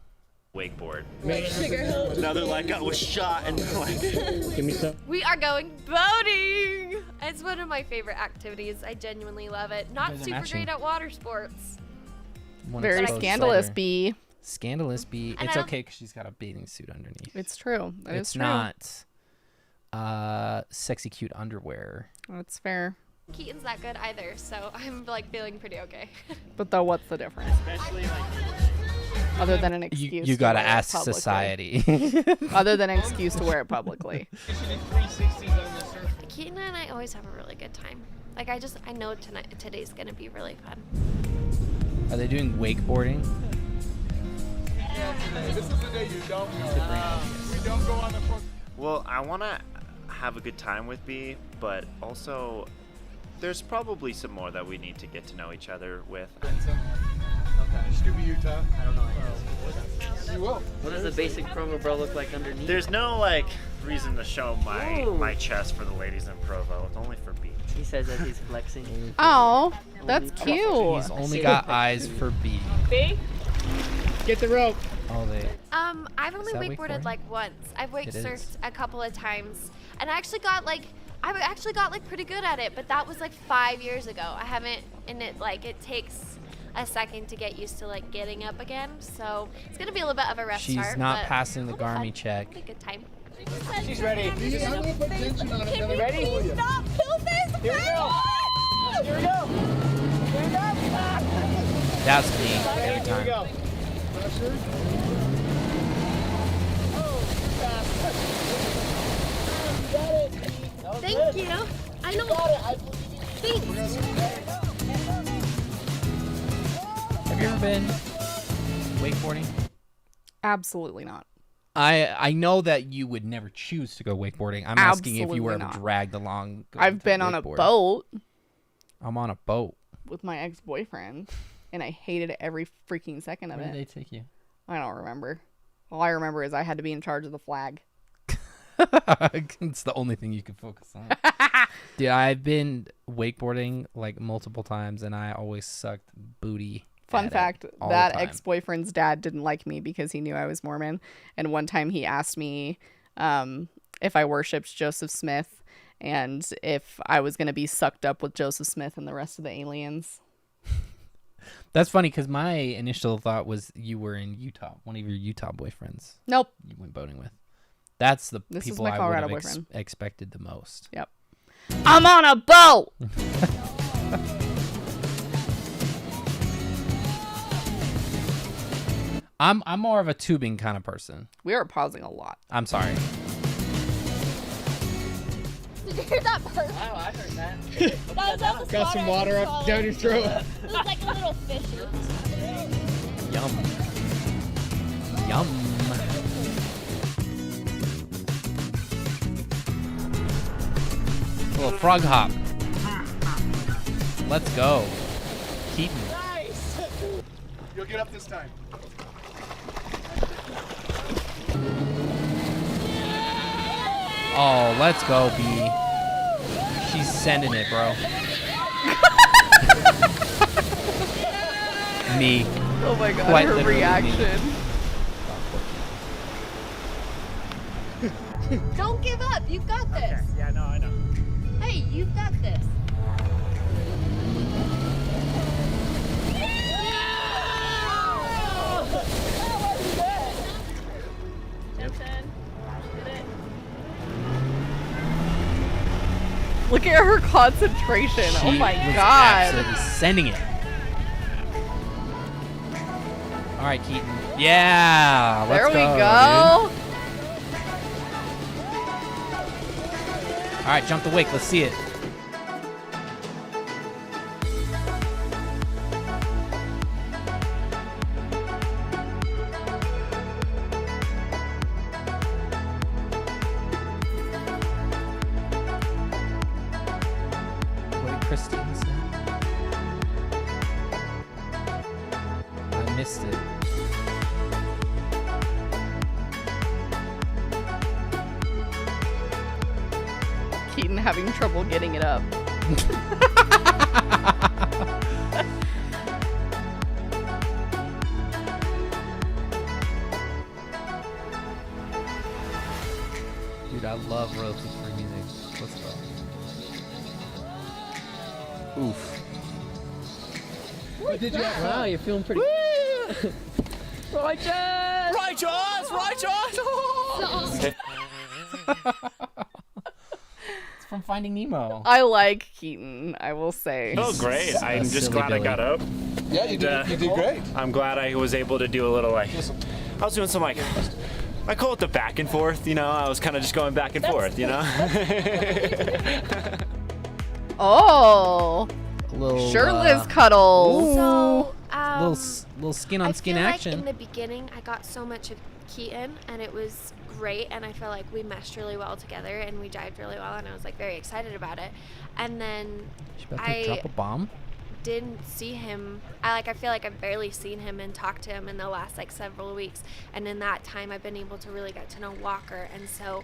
Wakeboard. Another I was shot and give me some. We are going boating. It's one of my favorite activities. I genuinely love it. Not super great at water sports. Very scandalous, B. Scandalous B. And It's okay because she's got a bathing suit underneath. It's true. It's true. not sexy cute underwear. That's fair. Keaton's not good either, so I'm feeling pretty okay. But though, what's the difference? Especially Other than an excuse. You gotta to wear it ask publicly. society. Other than an excuse to wear it publicly. Keaton and I always have a really good time. I know today's gonna be really fun. Are they doing wakeboarding? This is the day you don't go. We don't go on the front. Well, I want to have a good time with B, but also there's probably some more that we need to get to know each other with. Scooby Utah. I don't know. You will. What does the basic Provo bro look like underneath? There's no reason to show my chest for the ladies in Provo. It's only for B. He says that he's flexing. Oh, that's cute. He's only got eyes for B. B, get the rope. Oh Oh, they. I've only that wakeboarded wakeboarding? like once. I've wake It is. surfed a couple of times, and I actually got like pretty good at it. But that was like 5 years ago. I haven't, and it takes a second to get used to like getting up again. So it's gonna be a little bit of a rough start. She's not but passing the it'll be fun. Garmy check. It'll be a good time. She's ready. Can we ready? please stop pooping? Here we go. Here we go. Here we go. That's me every Here we time. go. Pressure. Oh, fast. You got it. That was Thank good. you. I know. Got it. I believe in you. Thanks. Have you ever been wakeboarding? Absolutely not. I know that you would never choose to go wakeboarding. I'm asking if you were ever Absolutely not. dragged along. going I've to been on a wakeboard. boat I'm on a boat. with my ex-boyfriend, and I hated every freaking second of Where it. did they take you? I don't remember. All I remember is I had to be in charge of the flag. It's the only thing you can focus on. Dude, I've been wakeboarding like multiple times, and I always sucked booty. Fun at it fact, all the that time. ex-boyfriend's dad didn't like me because he knew I was Mormon. And one time he asked me if I worshipped Joseph Smith and if I was going to be sucked up with Joseph Smith and the rest of the aliens. That's funny because my initial thought was you were in Utah, one of your Utah boyfriends Nope. you went boating with. That's the This is people my I would Colorado have boyfriend. expected the most. Yep. I'm on a boat! I'm more of a tubing kind of person. We are pausing a lot. I'm sorry. Did you hear that burp? Wow, I heard that. That was Got some water up down your throat. It was like a little fishy. Yum. Yum. A little frog hop. Let's go. Keaton. Nice. You'll get up this time. Oh, let's go, B. She's sending it, bro. Me. Oh my god, Quite her literally me. reaction. Don't give up. You've got this. Yeah, no, I know. Hey, you've got this. Look at her concentration. Oh She my was god. absolutely sending it. All right, Keaton. Yeah. There Let's we go. go. Dude. All right, jump the wake. Let's see it. What did Christine say? I missed it. Keaton having trouble getting it up. Dude, I love royalty free music. Let's go. Oof. Did you? Wow, you're feeling pretty. Righteous! It's from Finding Nemo. I like Keaton, I will say. Oh, great. I'm just silly glad I Billy. got up. Yeah, you did great. I'm glad I was able to do a little, like, I was doing some, like, I call it the back and forth, you know? I was kind of just going back and forth, you know? Oh, A little shirtless cuddles. So, little skin on skin I feel action. like in the beginning, I got so much of Keaton, and it was great, and I feel like we meshed really well together, and we jived really well, and I was like very excited about it. And then She about to drop a bomb. didn't see him. I feel like I've barely seen him and talked to him in the last like several weeks, and in that time, I've been able to really get to know Walker, and so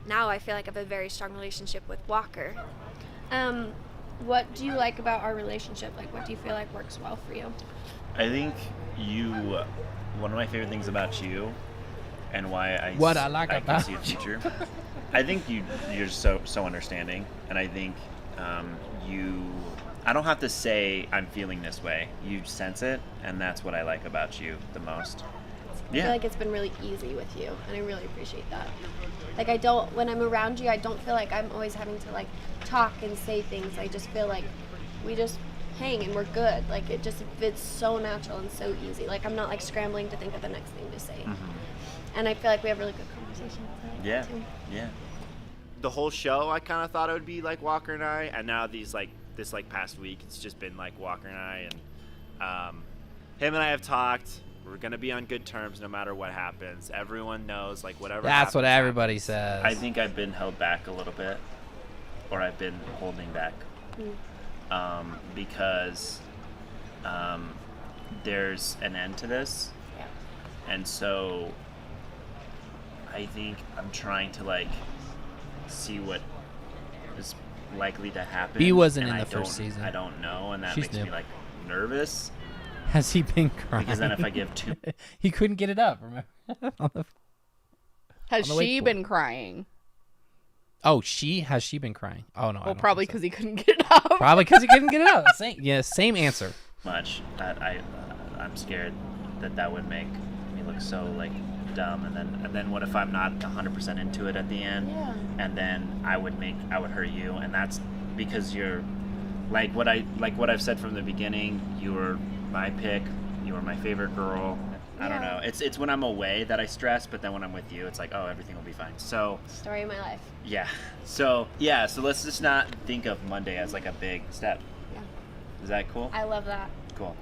now I feel like I have a very strong relationship with Walker. What do you like about our relationship? Like, what do you feel like works well for you? I think one of my favorite things about you, and why I can see a future. I think you're so understanding, and I think I don't have to say I'm feeling this way. You sense it, and that's what I like about you the most. I feel like it's been really easy with you, and I really appreciate that. Like, when I'm around you, I don't feel like I'm always having to, like, talk and say things. I just feel like we just hang and we're good. Like, it's so natural and so easy. Like, I'm not, like, scrambling to think of the next thing to say. And I feel like we have really good conversations. Yeah. The whole show, I kind of thought it would be like Walker and I, and now this past week, it's just been like Walker and I, and him and I have talked. We're gonna be on good terms no matter what happens. Everyone knows, like, whatever. That's what everybody happens. says. I think I've been held back a little bit, or I've been holding back, because there's an end to this, and so I think I'm trying to, like, see what is likely to happen. B wasn't in the first season. I don't know, and that She's makes new. me, like, nervous. Has he been crying? Because then if I give two... He couldn't get it up, remember? Has she been crying? Oh, has she been crying? Oh, no. Well, probably because he couldn't get it up. Probably because he couldn't get it up. Same answer. Much. I'm scared that would make me look so, like, dumb, and then what if I'm not 100% into it at the end? Yeah. And then I would hurt you, and that's because you're like what I've said from the beginning. You were my pick. You were my favorite girl. I don't know. It's when I'm away that I stress, but then when I'm with you, it's like, oh, everything will be fine. So Story of my life. yeah. So let's just not think of Monday as like a big step. Yeah. Is that cool? I love that. Cool.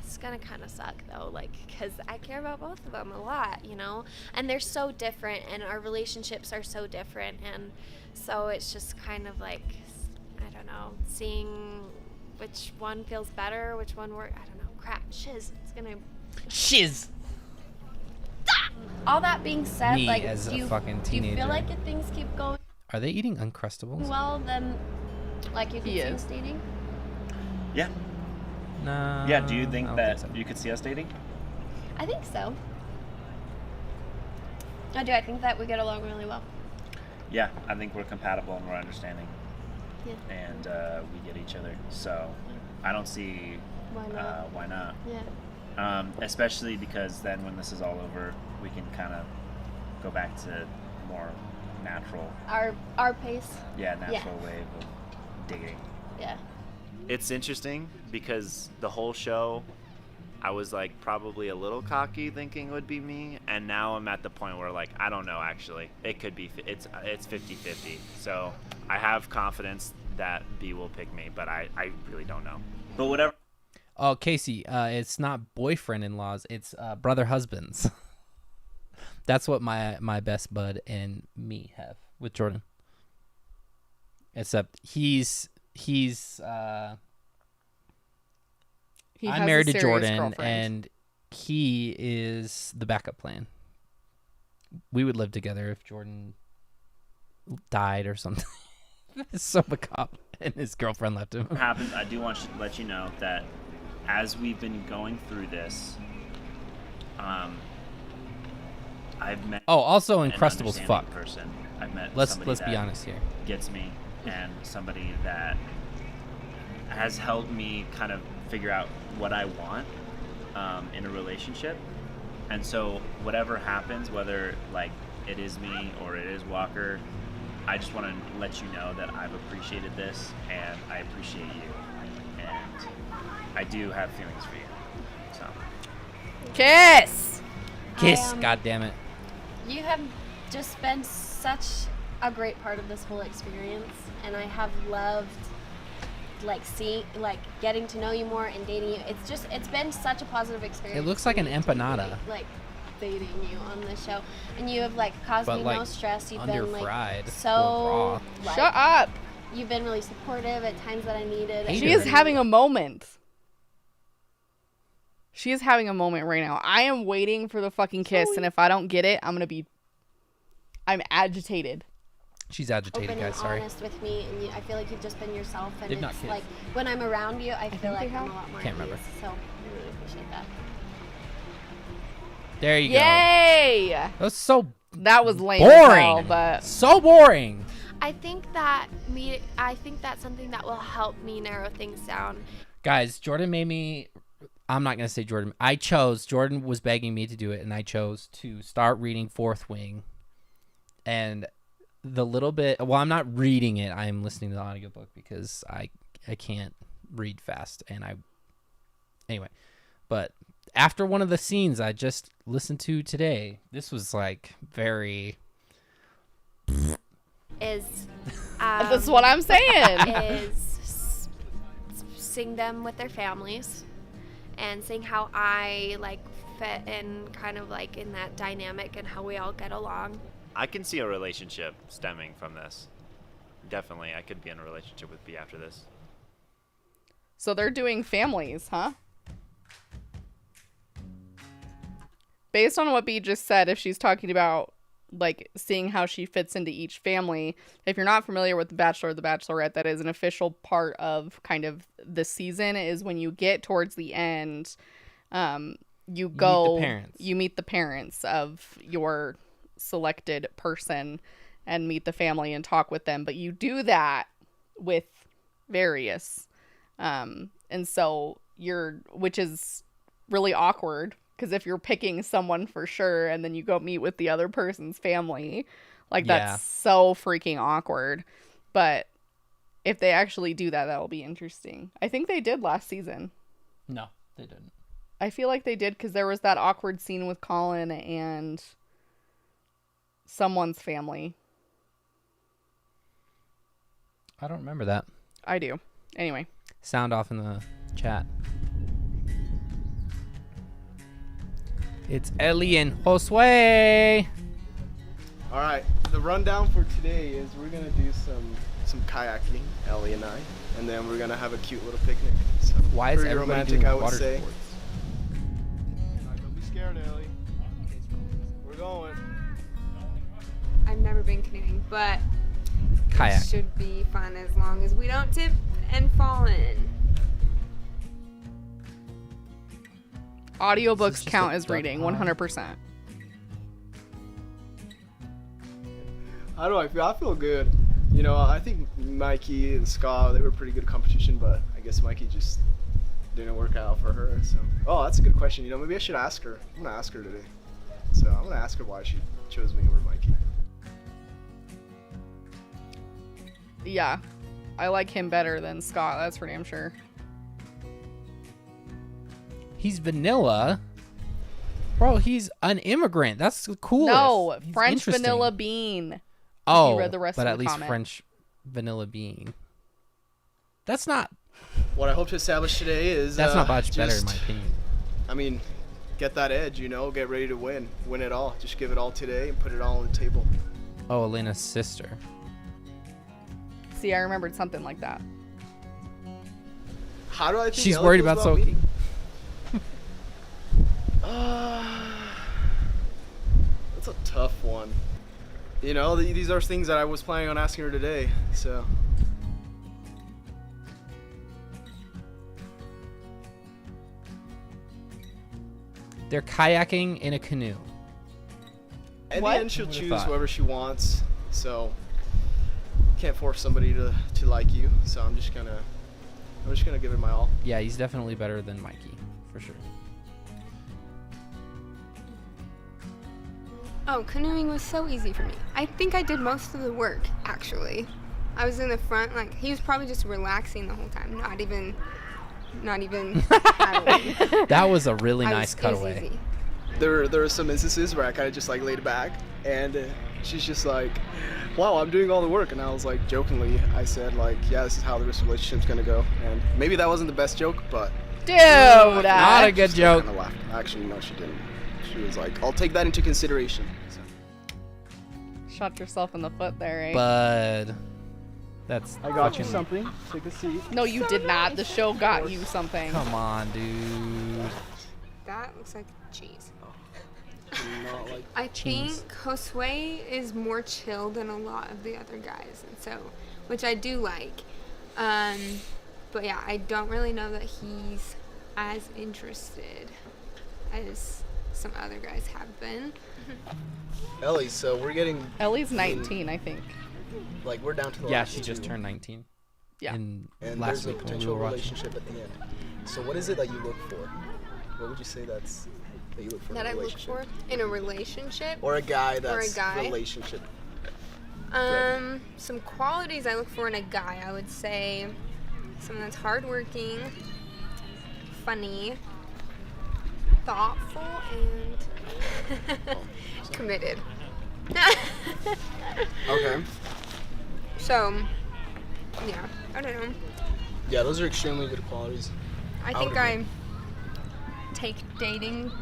It's gonna kind of suck though, like, because I care about both of them a lot, you know, and they're so different, and our relationships are so different, and so it's just kind of like, I don't know, seeing which one feels better, which one I don't know. Crap, shiz. It's gonna. Shiz. All that being said, Me like, as do a you fucking feel teenager. like if things keep going Are they eating Uncrustables? well, then, like, you can see us dating? Yeah. No. Yeah. Do you think I don't that so. you could see us dating? I think so. I do. I think that we get along really well. Yeah, I think we're compatible and we're understanding. Yeah. And we get each other. So I don't see why not. Yeah. Especially because then when this is all over, we can kind of go back to more natural. Our pace. Yeah, natural wave of dating. Yeah. It's interesting because the whole show, I was like probably a little cocky thinking it would be me, and now I'm at the point where, like, I don't know, actually. It could be, it's 50-50. So I have confidence that B will pick me, but I really don't know. But whatever. Oh, Casey, it's not boyfriend-in-laws, it's brother husbands. That's what my best bud and me have with Jordan. Except I'm married to Jordan, and he is the backup plan. We would live together if Jordan died or something. It's so macabre, and his girlfriend left him. What happens, I do want to let you know that as we've been going through this, I've met. Oh, also an Uncrustables understanding fuck. person. I've met. Let's somebody be that honest here. Gets me, and somebody that has helped me kind of figure out what I want in a relationship. And so whatever happens, whether like it is me or it is Walker, I just want to let you know that I've appreciated this and I appreciate you, and I do have feelings for you. So Kiss. God damn it. You have just been such a great part of this whole experience, and I have loved getting to know you more and dating you. It's been such a positive experience. It looks like an empanada. Like dating you on this show, and you have caused But, me like, no stress. You've under been fried or so raw. Shut up. You've been really supportive at times that I needed. Hater. She is having a moment. She is having a moment right now. I am waiting for the fucking kiss, and if I don't get it, I'm agitated. She's agitated, open guys. and Sorry. honest with me, and I feel like you've just been yourself. And They've not it's kissed. like when I'm around you, I feel like they I'm a have. lot more Can't at remember. ease. So I really appreciate that. There you go. Yay! That was so That was lame as boring. hell, but So boring. I think that's something that will help me narrow things down. Guys, Jordan made me. I'm not gonna say Jordan. Jordan was begging me to do it, and I chose to start reading Fourth Wing. And the little bit. Well, I'm not reading it. I'm listening to the audiobook because I can't read fast, and anyway. But after one of the scenes I just listened to today, this was like very. that's what I'm saying. Is seeing them with their families and seeing how I like fit in kind of like in that dynamic and how we all get along. I can see a relationship stemming from this. Definitely, I could be in a relationship with B after this. So they're doing families, huh? Based on what B just said, if she's talking about like seeing how she fits into each family, if you're not familiar with The Bachelor or The Bachelorette, that is an official part of kind of the season, is when you get towards the end, you meet the parents of your selected person and meet the family and talk with them. But you do that with various. And so which is really awkward. Because if you're picking someone for sure and then you go meet with the other person's family, like that's so freaking awkward. But if they actually do that, that'll be interesting. I think they did last season. No, they didn't. I feel like they did because there was that awkward scene with Colin and someone's family. I don't remember that. I do. Anyway. Sound off in the chat. It's Ellie and Josue. All right, the rundown for today is we're gonna do some kayaking, Ellie and I, and then we're gonna have a cute little picnic. So Why is pretty everybody romantic, doing I would water say. sports? Don't be scared, Ellie. We're going. I've never been canoeing, but Kayak. it should be fun as long as we don't tip and fall in. Audiobooks just count a as duck reading, pond? 100%. How do I feel? I feel good. You know, I think Mikey and Scott, they were pretty good competition, but I guess Mikey just didn't work out for her. So, oh, that's a good question. You know, maybe I should ask her. I'm gonna ask her today. So I'm gonna ask her why she chose me over Mikey. Yeah. I like him better than Scott, that's for damn sure. He's vanilla. Bro, he's an immigrant. That's cool. No, French vanilla bean. Oh, read the rest but of at the least comment. French vanilla bean. That's not. What I hope to establish today is That's not much better in my just, opinion. I mean, get that edge, you know, get ready to win it all. Just give it all today and put it all on the table. Oh, Elena's sister. See, I remembered something like that. How do I think She's Ellie worried feels about soaking. me? That's a tough one. You know, these are things that I was planning on asking her today, so. They're kayaking in a canoe. In What? the end, she'll Who would've choose thought? whoever she wants, so can't force somebody to like you. So I'm just gonna give it my all. Yeah, he's definitely better than Mikey, for sure. Oh, canoeing was so easy for me. I think I did most of the work, actually. I was in the front, like, he was probably just relaxing the whole time, not even paddling. That was a really I nice was- it was cutaway. easy. There are some instances where I kind of just like laid back, and she's just like, "Wow, I'm doing all the work," and I was like, jokingly, I said like, "Yeah, this is how the rest of the relationship's gonna go." And maybe that wasn't the best joke, but Dude! Not a good joke. Kind of laughed. Actually, no, she didn't. She was like, "I'll take that into consideration." So. Shot yourself in the foot there, eh? Bud. That's I got you fucking- something. Take a seat. No, you did not. The show got you something. Come on, dude. That looks like cheese. Do you not like? I think Cheese. Josue is more chill than a lot of the other guys, and so, which I do like. But yeah, I don't really know that he's as interested as some other guys have been. Ellie, so we're getting Ellie's 19, I think. like we're down to the Yeah, last she just two, turned 19. Yeah. And and last there's a week when we potential were watching. relationship at the end. So what is it that you look for? What would you say that you look for That in I a look relationship? for in a relationship. Or a guy that's guy? relationship. Some qualities I look for in a guy, I would say someone that's hardworking, funny, thoughtful, and committed. Okay. So, yeah, I don't know. Yeah, those are extremely good qualities. I would think agree. I take dating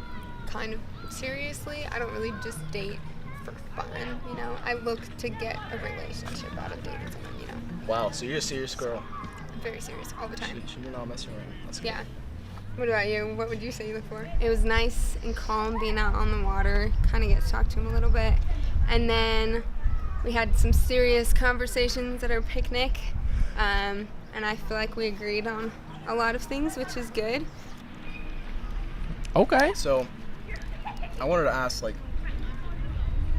kind of seriously. I don't really just date for fun, you know. I look to get a relationship out of dating someone, you know. Wow, so you're a serious girl. I'm very serious all the time. You're not messing around. That's good. Yeah. What about you? What would you say you look for? It was nice and calm being out on the water. Kind of get to talk to him a little bit. And then we had some serious conversations at our picnic. And I feel like we agreed on a lot of things, which is good. Okay. So, I wanted to ask, like,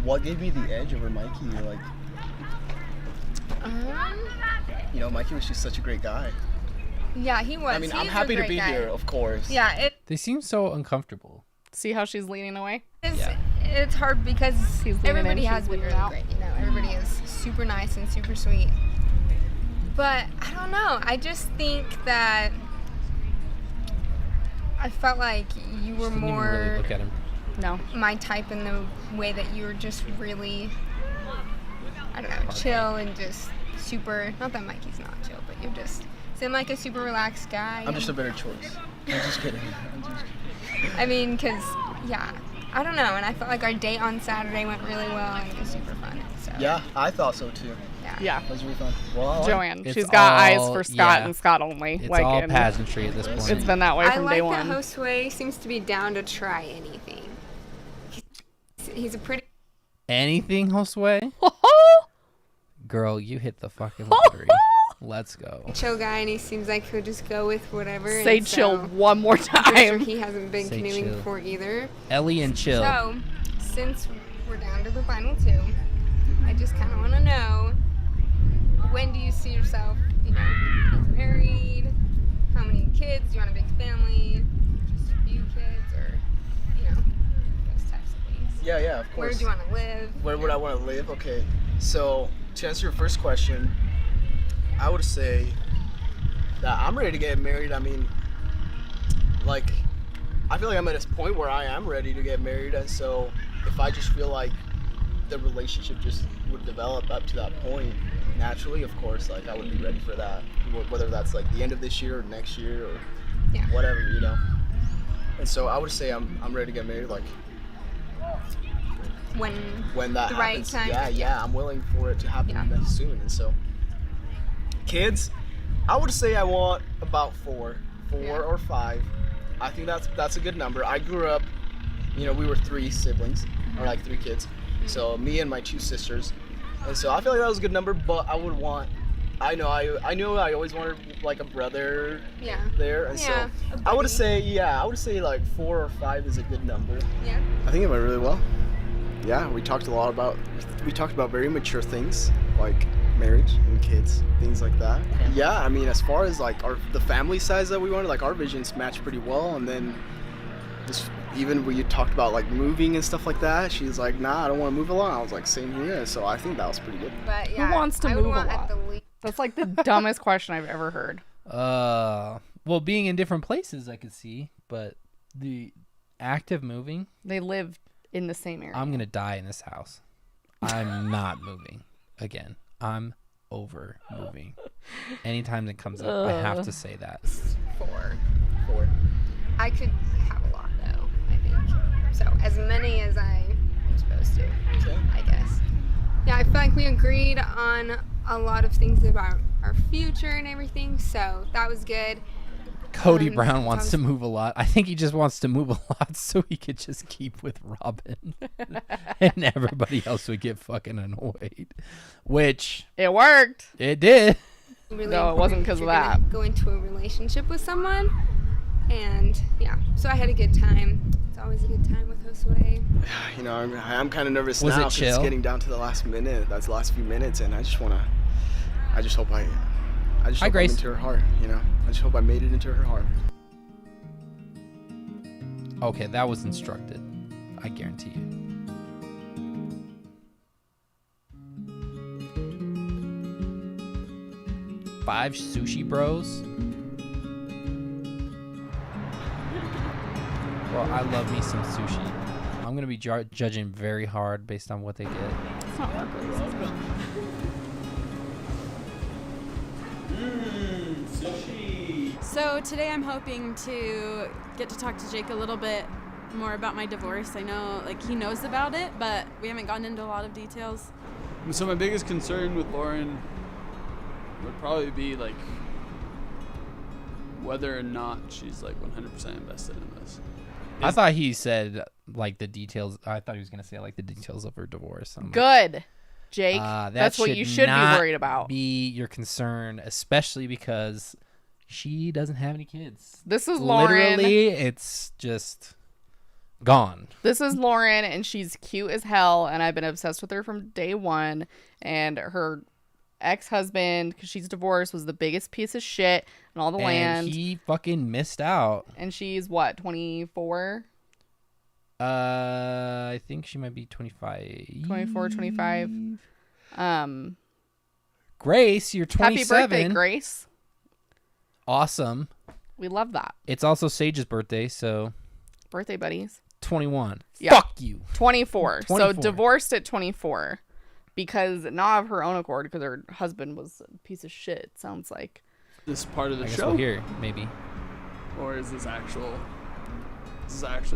what gave you the edge over Mikey? Like, you know, Mikey was just such a great guy. Yeah, he was. I mean, He I'm is a happy to great be guy. here, of course. Yeah, They seem so uncomfortable. See how she's leaning away? it's hard because He's leaning everybody in, has she's been leaning really out. great. You know, everybody is super nice and super sweet. But I don't know. I just think that I felt like you were She didn't even more really look at him. No. my type in the way that you were just really, I don't know, chill and just super. Not that Mikey's not chill, but you just seem like a super relaxed guy. I'm just a better choice. I'm just kidding. I mean, because, yeah, I don't know. And I felt like our date on Saturday went really well and it was super fun. So, Yeah, I thought so too. Yeah. That was really fun. Well, Joanne. It's She's got eyes all- for Scott yeah. and Scott only. It's like all in- pageantry at this point. It's been that way I from like day that one. Josue seems to be down to try anything. He's a pretty Anything, Josue? Girl, you hit the fucking lottery. Let's go. chill guy, and he seems like he'll just go with whatever. Say and chill so one more I'm sure time. he hasn't been Say canoeing chill. before either. Ellie and chill. So, since we're down to the final two, I just kind of want to know, when do you see yourself, you know, being married? How many kids? Do you want a big family? Just a few kids, or, you know, those types of things. Yeah, of course. Where do you want to live? Where would I want to live? Okay, so to answer your first question, I would say that I'm ready to get married. I mean, like, I feel like I'm at this point where I am ready to get married, and so if I just feel like the relationship just would develop up to that point naturally, of course, like I would be ready for that, whether that's like the end of this year or next year or Yeah. whatever, you know. And so I would say I'm ready to get married, like when that the right happens. time. Yeah, I'm willing for it to happen Yeah. soon. And so kids, I would say I want about four Yeah. or five. I think that's a good number. I grew up, you know, we were 3 siblings, or like 3 kids. So me and my 2 sisters. And so I feel like that was a good number, but I would want, I knew I always wanted like a brother Yeah. there. And Yeah, so a I would buddy. say like 4 or 5 is a good number. Yeah. I think it went really well. Yeah, we talked about very mature things like marriage and kids, things like that. Yeah, I mean, as far as like the family size that we wanted, like our visions matched pretty well. And then even when you talked about like moving and stuff like that, she's like, nah, I don't want to move along. I was like, same here. So I think that was pretty good. But yeah, wants to I would move a want lot? at the least. That's like the dumbest question I've ever heard. Well, being in different places, I could see, but the act of moving, They live in the same area. I'm gonna die in this house. I'm not moving again. I'm over moving. Anytime that comes up, I have to say that. 4. 4. I could have a lot though, I think. So as many as I am supposed to, Okay. I guess. Yeah, I feel like we agreed on a lot of things about our future and everything, so that was good. Cody Brown wants to move a lot. I think he just wants to move a lot so he could just keep with Robin. And everybody else would get fucking annoyed. Which... It worked. It did. Really No, it wasn't important 'cause if of you're gonna that. Go into a relationship with someone, and yeah, so I had a good time. It's always a good time with Josue. You know, I'm kind of nervous Was now it because it's chill? getting down to the last minute. That's the last few minutes, and I just hope Hi, I'm Grace. into her heart. You know, I just hope I made it into her heart. Okay, that was instructed. I guarantee you. Five sushi bros. Well, I love me some sushi. I'm gonna be judging very hard based on what they get. It's not hard. So today I'm hoping to get to talk to Jake a little bit more about my divorce. I know like he knows about it, but we haven't gotten into a lot of details. So my biggest concern with Lauren would probably be like whether or not she's like 100% invested in this. I thought he said like the details. I thought he was gonna say like the details of her divorce. I'm like, Good, Jake. that That's what you should be not worried about. Be your concern, especially because she doesn't have any kids. This is Lauren. Literally, it's just gone. This is Lauren, and she's cute as hell, and I've been obsessed with her from day one. And her ex-husband, because she's divorced, was the biggest piece of shit in all the land. And he fucking missed out. And she's what, 24? I think she might be 25. 24, 25. Grace, you're 27. Happy birthday, Grace. Awesome. We love that. It's also Sage's birthday, so Birthday buddies. 21. Yeah. Fuck you. 24. So 24. divorced at 24 because not of her own accord because her husband was a piece of shit, it sounds like. This part of the I guess show, we'll hear, maybe. or is this actually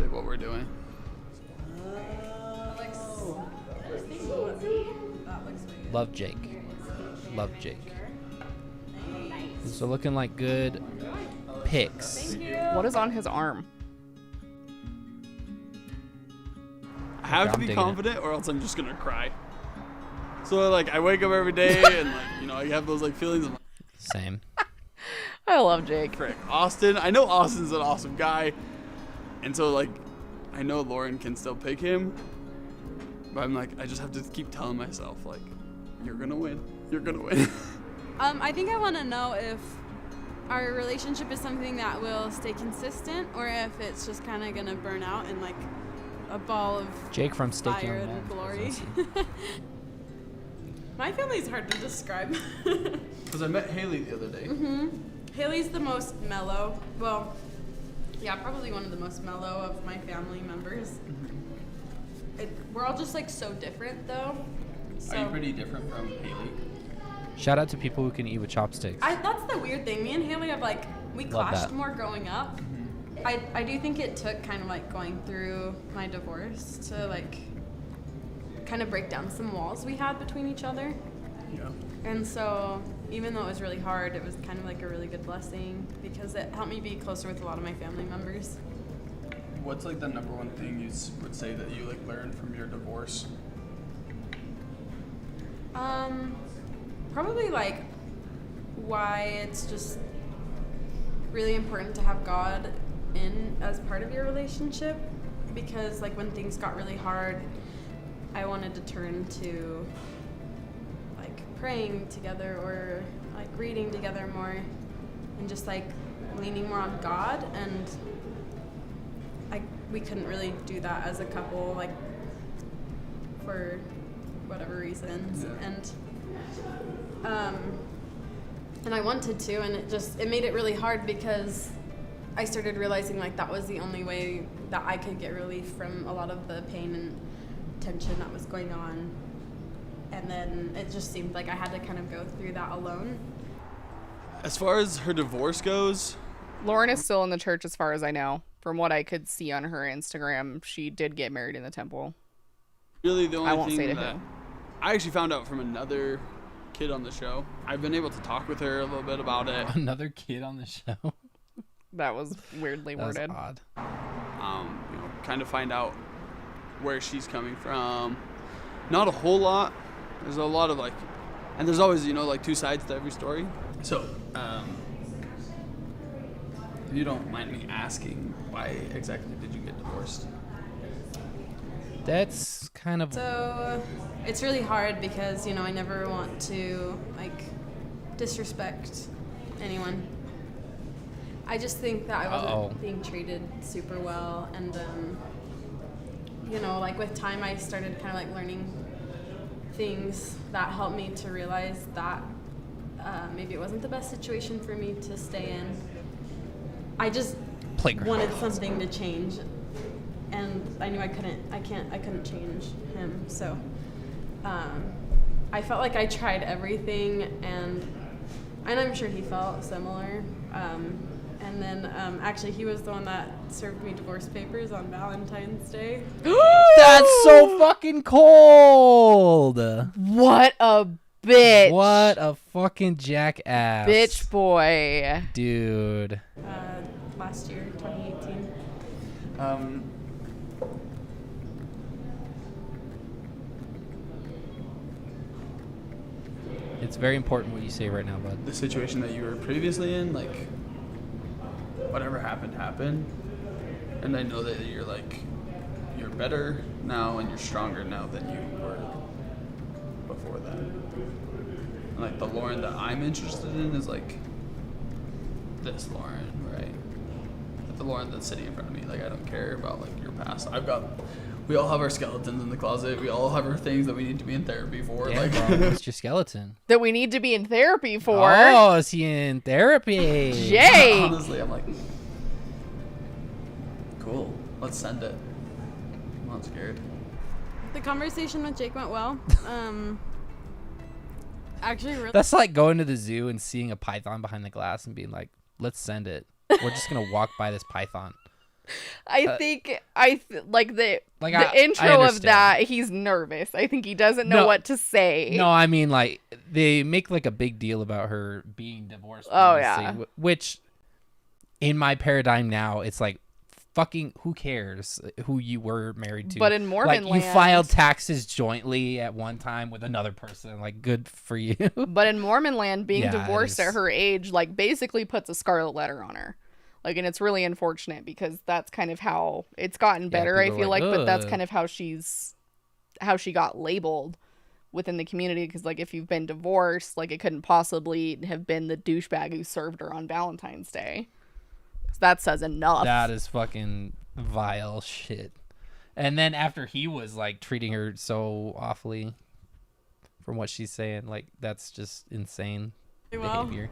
what we're doing? Love Jake. Love Jake. So looking like good pics. What is on his arm? I have I'm to be digging it. confident or else I'm just gonna cry. So like I wake up every day and like, you know, I have those like feelings of like, Same. I love Jake. frick, Austin. I know Austin's an awesome guy. And so like I know Lauren can still pick him. But I'm like, I just have to keep telling myself like, you're gonna win. You're gonna win. I think I want to know if our relationship is something that will stay consistent or if it's just kind of going to burn out in like a ball of Jake from Steak fire Young and Man. glory. My family is hard to describe. Because I met Haley the other day. Haley's the most mellow. Well, yeah, probably one of the most mellow of my family members. We're all just like so different though. So, Are you pretty different from Haley? Shout out to people who can eat with chopsticks. that's the weird thing. Me and Haley have like, we Love clashed that. more growing up. I do think it took kind of like going through my divorce to like kind of break down some walls we had between each other. Yeah. And so even though it was really hard, it was kind of like a really good blessing because it helped me be closer with a lot of my family members. What's like the number one thing you would say that you like learned from your divorce? Probably like why it's just really important to have God in as part of your relationship because like when things got really hard, I wanted to turn to like praying together or like reading together more and just like leaning more on God, and we couldn't really do that as a couple like for whatever reasons. And I wanted to, and it made it really hard because I started realizing like that was the only way that I could get relief from a lot of the pain and tension that was going on. And then it just seemed like I had to kind of go through that alone. As far as her divorce goes, Lauren is still in the church as far as I know. From what I could see on her Instagram, she did get married in the temple. really the only I won't thing say to that who. I actually found out from another kid on the show. I've been able to talk with her a little bit about it. Another kid on the show. That was weirdly That was worded. odd. You know, kind of find out where she's coming from. Not a whole lot. There's a lot of like, and there's always, you know, like two sides to every story. So, if you don't mind me asking, why exactly did you get divorced? That's kind of So it's really hard because, you know, I never want to like disrespect anyone. I just think that I wasn't being treated super well, and you know, like with time I started kind of like learning things that helped me to realize that maybe it wasn't the best situation for me to stay in. I just wanted something to change, and I knew I couldn't change him. So I felt like I tried everything, and I'm sure he felt similar. And then actually he was the one that served me divorce papers on Valentine's Day. That's so fucking cold. What a bitch. What a fucking jackass. Bitch boy. Dude. Last year, 2018. It's very important what you say right now, bud. The situation that you were previously in, like, whatever happened. And I know that you're better now and you're stronger now than you were before that. And like the Lauren that I'm interested in is like this Lauren, right? Like the Lauren that's sitting in front of me. Like, I don't care about like your past. We all have our skeletons in the closet. We all have our things that we need to be in therapy for. Damn, like, bro, what's your skeleton? That we need to be in therapy for. Oh, is he in therapy? Jay. Honestly, I'm like, cool. Let's send it. I'm not scared. The conversation with Jake went well. Actually, really. That's like going to the zoo and seeing a python behind the glass and being like, let's send it. We're just going to walk by this python. I think the I intro of understand. that, he's nervous. I think he doesn't know what to say. No, I mean, like, they make like a big deal about her being divorced. Oh, yeah. Which, in my paradigm now, it's like, fucking who cares who you were married to? But in Mormon like, land, you filed taxes jointly at one time with another person. Like, good for you. But in Mormon land, being Yeah, it divorced is. at her age, like, basically puts a scarlet letter on her. Like, and it's really unfortunate because that's kind of how it's gotten better, I people are feel like, like, but that's "Ugh." kind of how she got labeled within the community. Because, like, if you've been divorced, like, it couldn't possibly have been the douchebag who served her on Valentine's Day. So that says enough. That is fucking vile shit. And then after he was like treating her so awfully, from what she's saying, like, that's just insane Well, behavior.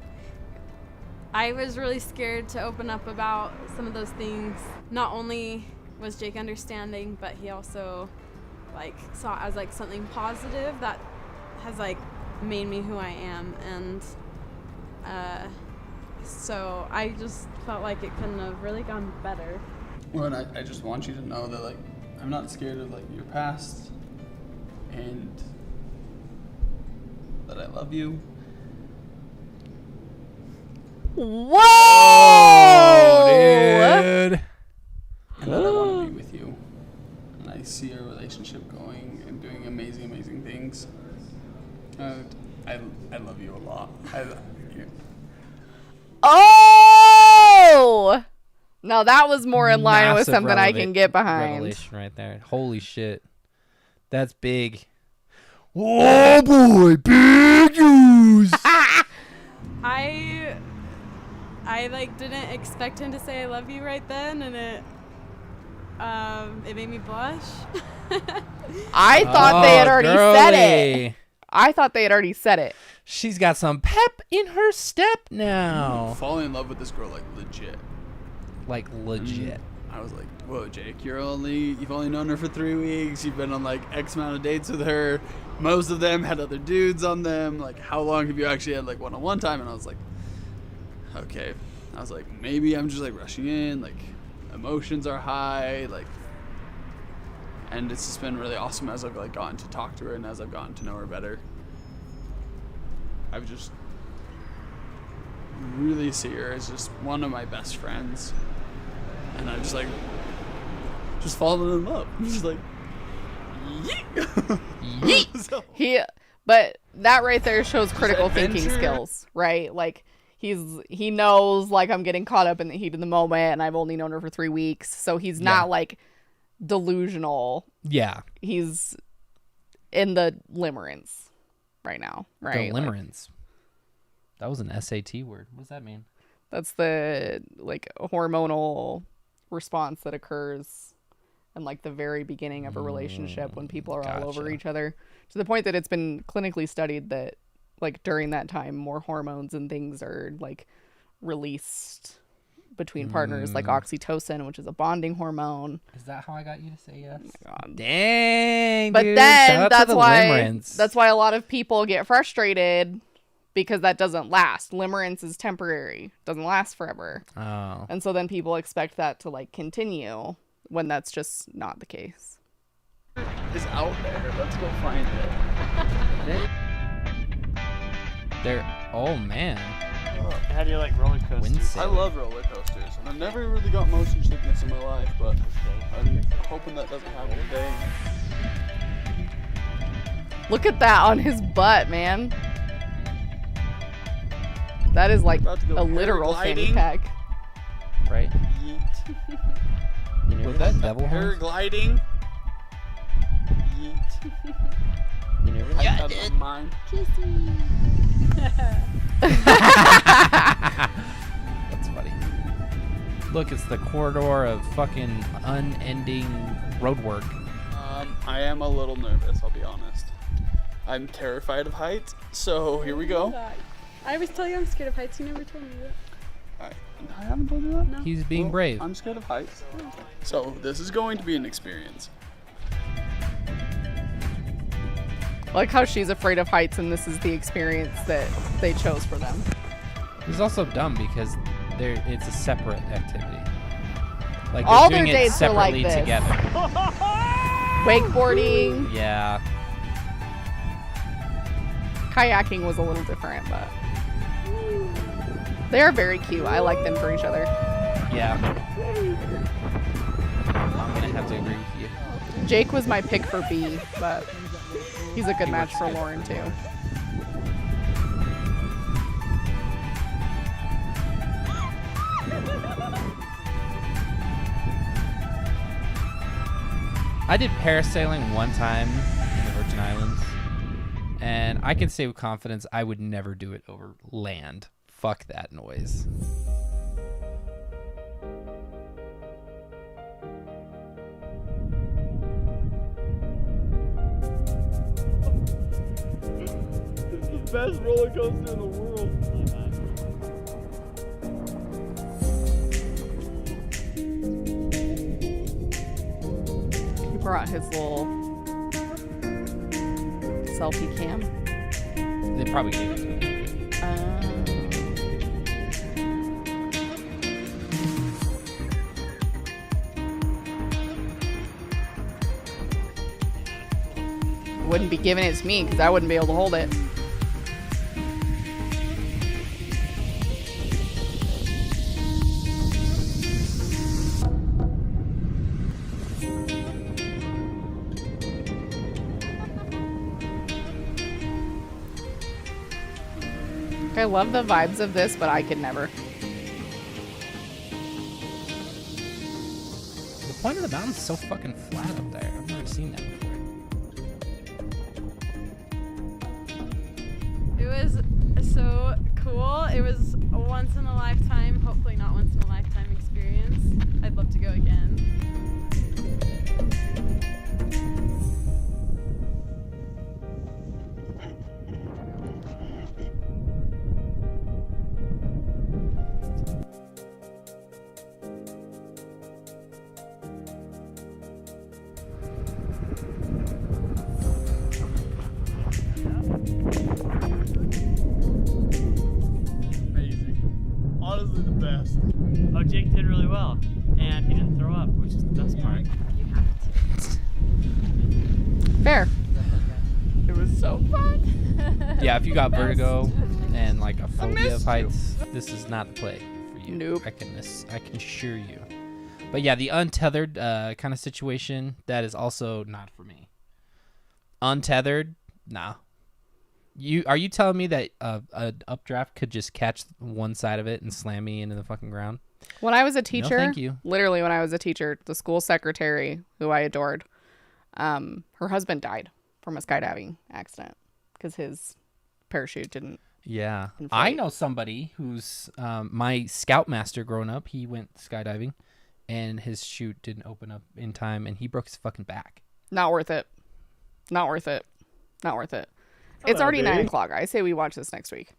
I was really scared to open up about some of those things. Not only was Jake understanding, but he also like saw it as like something positive that has like made me who I am, and so I just felt like it couldn't have really gone better. Well, and I just want you to know that, like, I'm not scared of, like, your past, and that I love you. Whoa! Dude. And that I want to be with you. And I see our relationship going and doing amazing, amazing things. I love you a lot. I love you. Oh! Now that was more in line with Massive something I can get behind. Revelation right there. Holy shit. That's big. Oh boy, big news. I like didn't expect him to say I love you right then, and it made me blush. I thought they had already said it. girly. I thought they had already said it. She's got some pep in her step now. Falling in love with this girl, like, legit. Like, legit. I was like, whoa, Jake, you've only known her for 3 weeks. You've been on like X amount of dates with her. Most of them had other dudes on them. Like, how long have you actually had like one-on-one time? And I was like, okay. I was like, maybe I'm just like rushing in. Like, emotions are high. Like, and it's just been really awesome as I've like gotten to talk to her and as I've gotten to know her better. I've just really see her as just one of my best friends. And I just like, just fallen in love. Just like, yeet. Yeet. But that right there shows critical thinking skills, right? Like, he knows, like, I'm getting caught up in the heat of the moment, and I've only known her for 3 weeks, so he's not, like, delusional. Yeah. He's in the limerence right now, right? The limerence. That was an SAT word. What does that mean? That's the, like, hormonal response that occurs in, like, the very beginning of a relationship when people are all over each other. To the point that it's been clinically studied that, like, during that time, more hormones and things are, like, released between partners, like oxytocin, which is a bonding hormone. Is that how I got you to say yes? Oh my God. Dang, but dude. then that's why a lot of people get frustrated because that doesn't last. Limerence is temporary, doesn't last forever. Oh. And so then people expect that to, like, continue when that's just not the case. Is out there. Let's go find it. They're oh man. How do you like roller coasters? I love roller coasters. And I've never really got motion sickness in my life, but I'm hoping that doesn't happen today. Look at that on his butt, man. That is like a literal fanny pack. Right? Yeet. Was that devil horns? Paragliding. Yeet. You never I did mine. That's funny. Look, it's the corridor of fucking unending roadwork. I am a little nervous, I'll be honest. I'm terrified of heights, so here we go. I always tell you I'm scared of heights. You never told me that. I haven't told you that? No. He's being brave. I'm scared of heights. So this is going to be an experience. I like how she's afraid of heights and this is the experience that they chose for them. It's also dumb because it's a separate activity. Like all they're their doing it dates are like separately this. together. Wakeboarding. Yeah. Kayaking was a little different, but they are very cute. I like them for each other. Yeah. I'm gonna have to agree with you. Jake was my pick for B, but he's a good match for Lauren too. I did parasailing one time in the Virgin Islands, and I can say with confidence I would never do it over land. Fuck that noise. It's the best roller coaster in the world. He brought his little selfie cam. They probably gave it to me. Wouldn't be giving it to me because I wouldn't be able to hold it. I love the vibes of this, but I could never. The point of the mountain's so fucking flat up there. I've never seen that before. It was so cool. It was a once in a lifetime, hopefully not once in a lifetime experience. I'd love to go again. Honestly, the best. Oh, Jake did really well, and he didn't throw up, which is the best part. Fair. It was so fun. Yeah, if you got vertigo, and like a phobia of heights, this is not the play for you. Nope. I can assure you. But yeah, the untethered kind of situation, that is also not for me. Untethered, nah. Are you telling me that an updraft could just catch one side of it and slam me into the fucking ground? When I was a teacher, No, thank you. Literally when I was a teacher, the school secretary, who I adored, her husband died from a skydiving accident because his parachute didn't. Yeah. inflate. I know somebody who's my scoutmaster growing up. He went skydiving and his chute didn't open up in time and he broke his fucking back. Not worth it. Not worth it. Not worth it. It's Hello, already dude. 9 o'clock. I say we watch this next week.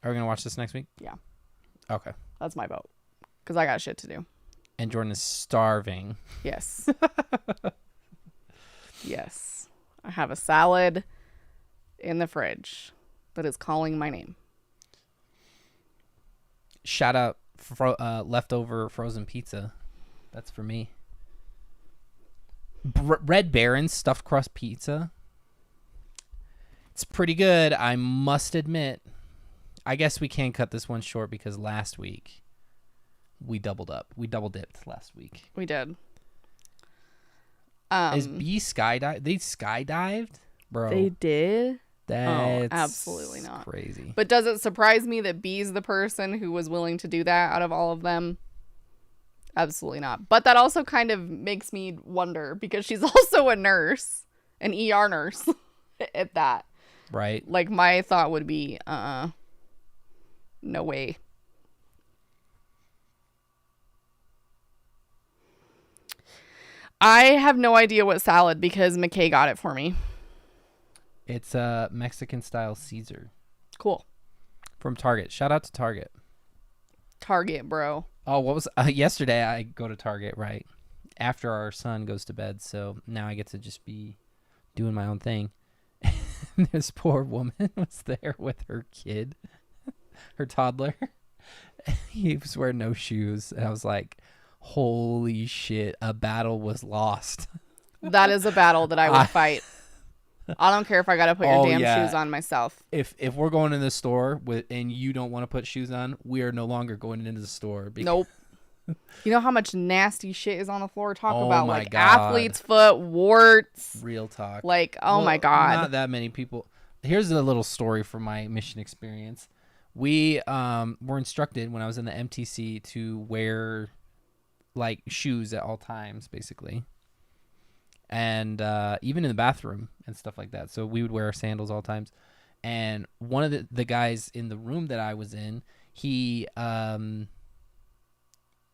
Are we going to watch this next week? Yeah. Okay. That's my vote. Because I got shit to do. And Jordan is starving. Yes. Yes. I have a salad in the fridge that is calling my name. Shout out leftover frozen pizza. That's for me. Red Baron's stuffed crust pizza. It's pretty good, I must admit. I guess we can cut this one short because last week we doubled up. We double dipped last week. We did. Is B skydive? They skydived, bro. They did? That's absolutely not. Crazy. But does it surprise me that B's the person who was willing to do that out of all of them? Absolutely not. But that also kind of makes me wonder because she's also a nurse, an ER nurse at that. Right. Like my thought would be, no way. I have no idea what salad because McKay got it for me. It's a Mexican style Caesar Cool. from Target. Shout out to Target. Target, bro. Oh, what was yesterday? I go to Target right after our son goes to bed, so now I get to just be doing my own thing. This poor woman was there with her kid, her toddler. He was wearing no shoes, and I was like, "Holy shit! A battle was lost." That is a battle that I would fight. I don't care if I gotta put your damn shoes on myself. If we're going in the store and you don't want to put shoes on, we are no longer going into the store. Nope. You know how much nasty shit is on the floor? Talk Oh about my like God. athlete's foot, warts. Real talk. Like, oh Well, my God. Not that many people. Here's a little story from my mission experience. We were instructed when I was in the MTC to wear like shoes at all times, basically. And even in the bathroom and stuff like that. So we would wear our sandals all times. And one of the guys in the room that I was in, he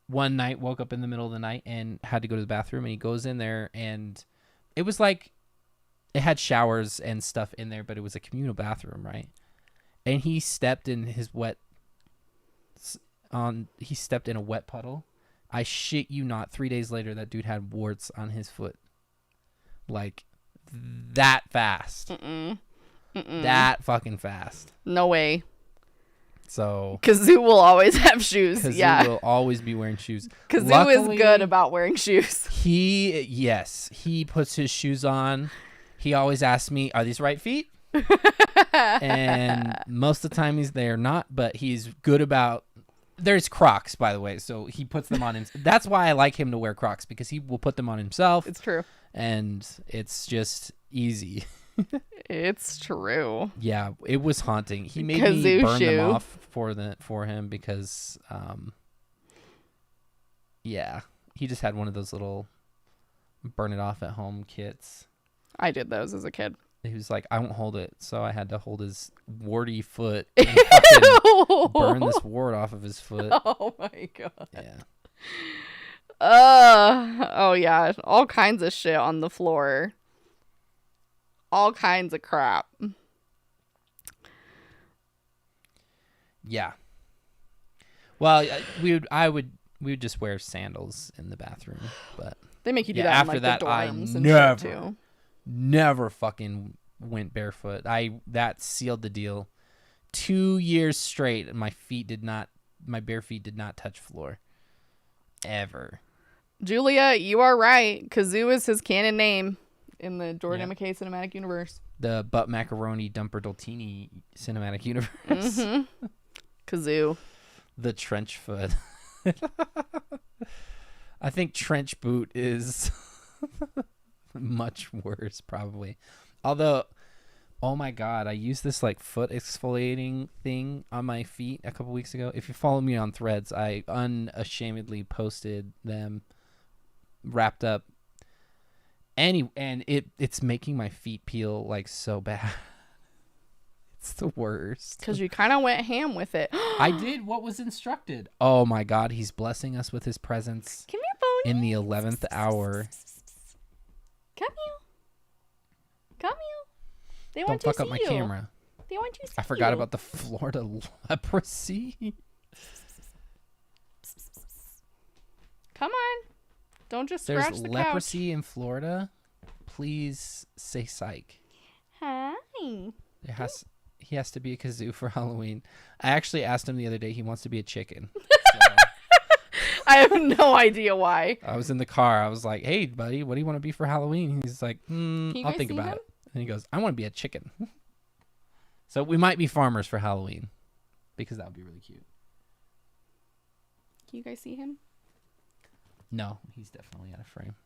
one night woke up in the middle of the night and had to go to the bathroom. And he goes in there and it was like it had showers and stuff in there, but it was a communal bathroom, right? And he stepped in his he stepped in a wet puddle. I shit you not, 3 days later, that dude had warts on his foot. Like, that fast. That fucking fast. No way. So Kazoo will always have shoes. Kazoo Yeah. will always be wearing shoes. Kazoo Luckily, is good about wearing shoes. He puts his shoes on. He always asks me, are these right feet? And most of the time they're not, but he's good about. There's Crocs, by the way, so he puts them on him. That's why I like him to wear Crocs, because he will put them on himself. It's true. And it's just easy. It's true. Yeah, it was haunting. He made Kazoo me burn shoe. them off for him because yeah, he just had one of those little burn it off at home kits. I did those as a kid. He was like, I won't hold it, so I had to hold his warty foot and fucking burn this wart off of his foot. Oh my God. Yeah. Oh yeah, all kinds of shit on the floor. All kinds of crap. Yeah. Well, we would just wear sandals in the bathroom, but They make you do yeah, that in after like that, the I dorms and never, shit too. never fucking went barefoot. That sealed the deal. 2 years straight, my bare feet did not touch floor. Ever. Julia, you are right. Kazoo is his canon name in the Jordan McKay cinematic universe. the butt macaroni dumper doltini cinematic universe. Mm-hmm. Kazoo. The trench foot. I think trench boot is much worse, probably. Although, oh my God, I used this like foot exfoliating thing on my feet a couple weeks ago. If you follow me on Threads, I unashamedly posted them wrapped up. And it's making my feet peel like so bad. It's the worst. Because you kind of went ham with it. I did what was instructed. Oh my God, he's blessing us with his presence. Come here, Bonnie. In the 11th hour. Come here. Come here. They Don't want fuck to up see my you. camera. They want to see I forgot you. about the Florida leprosy. Come on. Don't just scratch There's the leprosy in Florida. Please say psych. couch. Hi. He has to be a kazoo for Halloween. I actually asked him the other day. He wants to be a chicken. So I have no idea why. I was in the car. I was like, "Hey, buddy, what do you want to be for Halloween?" He's like, you "I'll guys think see about him? it." And he goes, "I want to be a chicken." So we might be farmers for Halloween because that would be really cute. Can you guys see him? No, he's definitely out of frame.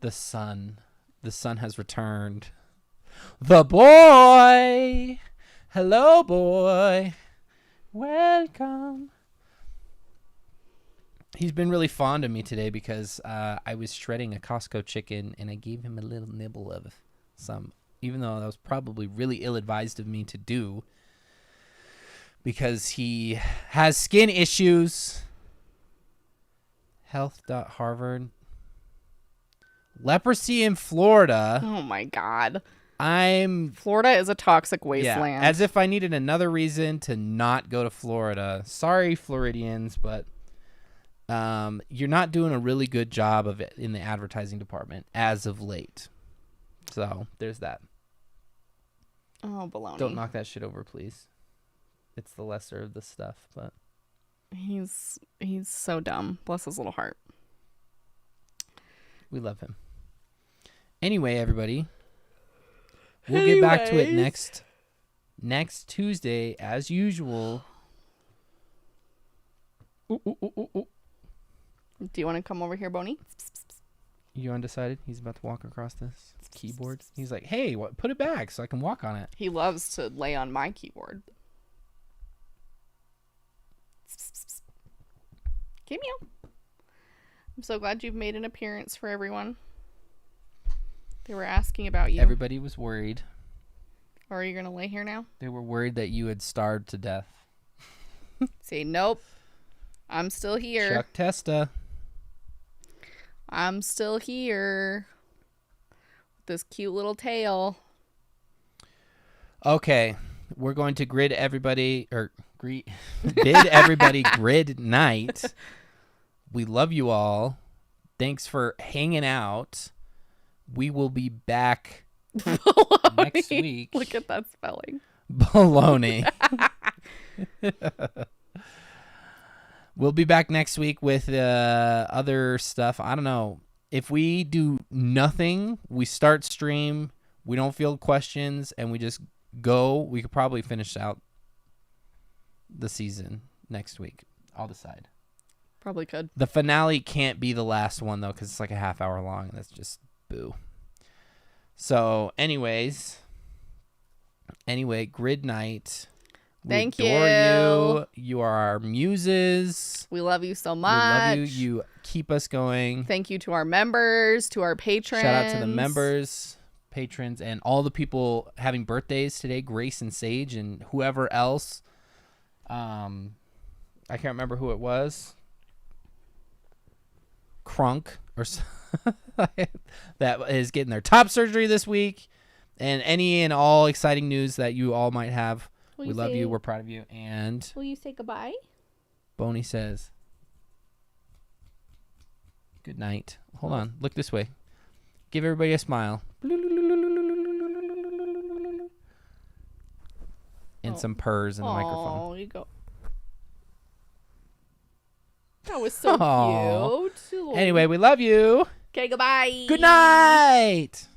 The sun has returned. The boy. Hello, boy. Welcome. He's been really fond of me today because I was shredding a Costco chicken and I gave him a little nibble of some, even though that was probably really ill-advised of me to do because he has skin issues. Health.Harvard. Leprosy in Florida. Oh my God. I'm Florida is a toxic wasteland. as if I needed another reason to not go to Florida. Sorry, Floridians, but you're not doing a really good job of it in the advertising department as of late. So there's that. Oh, baloney. Don't knock that shit over, please. It's the lesser of the stuff, but He's so dumb. Bless his little heart. we love him. Anyway, everybody, we'll get back to it next Tuesday as usual. Ooh, ooh, ooh, ooh, ooh. Do you want to come over here, Bonnie? You undecided? He's about to walk across this keyboard. He's like, "Hey, put it back so I can walk on it." He loves to lay on my keyboard. Give me. I'm so glad you've made an appearance for everyone. They were asking about you. Everybody was worried. Or are you going to lay here now? They were worried that you had starved to death. Say, nope. I'm still here. Chuck Testa. I'm still here. With this cute little tail. Okay, we're going to bid everybody grid night. We love you all. Thanks for hanging out. We will be back next week. Look at that spelling. Baloney. We'll be back next week with other stuff. I don't know. If we do nothing, we start stream, we don't field questions, and we just go, we could probably finish out the season next week. I'll decide. Probably could. The finale can't be the last one, though, because it's like a half hour long. That's just boo. So, anyway, grid night. Thank we adore you. You are our muses. We love you so much. We love you. You keep us going. Thank you to our members, to our patrons. Shout out to the members, patrons, and all the people having birthdays today. Grace and Sage and whoever else. I can't remember who it was. Crunk or that is getting their top surgery this week, and any and all exciting news that you all might have. We love you. We're proud of you. And will you say goodbye? Boney says good night. Hold on. Look this way. Give everybody a smile. And some purrs in the microphone. Oh, you go. That was so cute. Anyway, we love you. Okay, goodbye. Good night.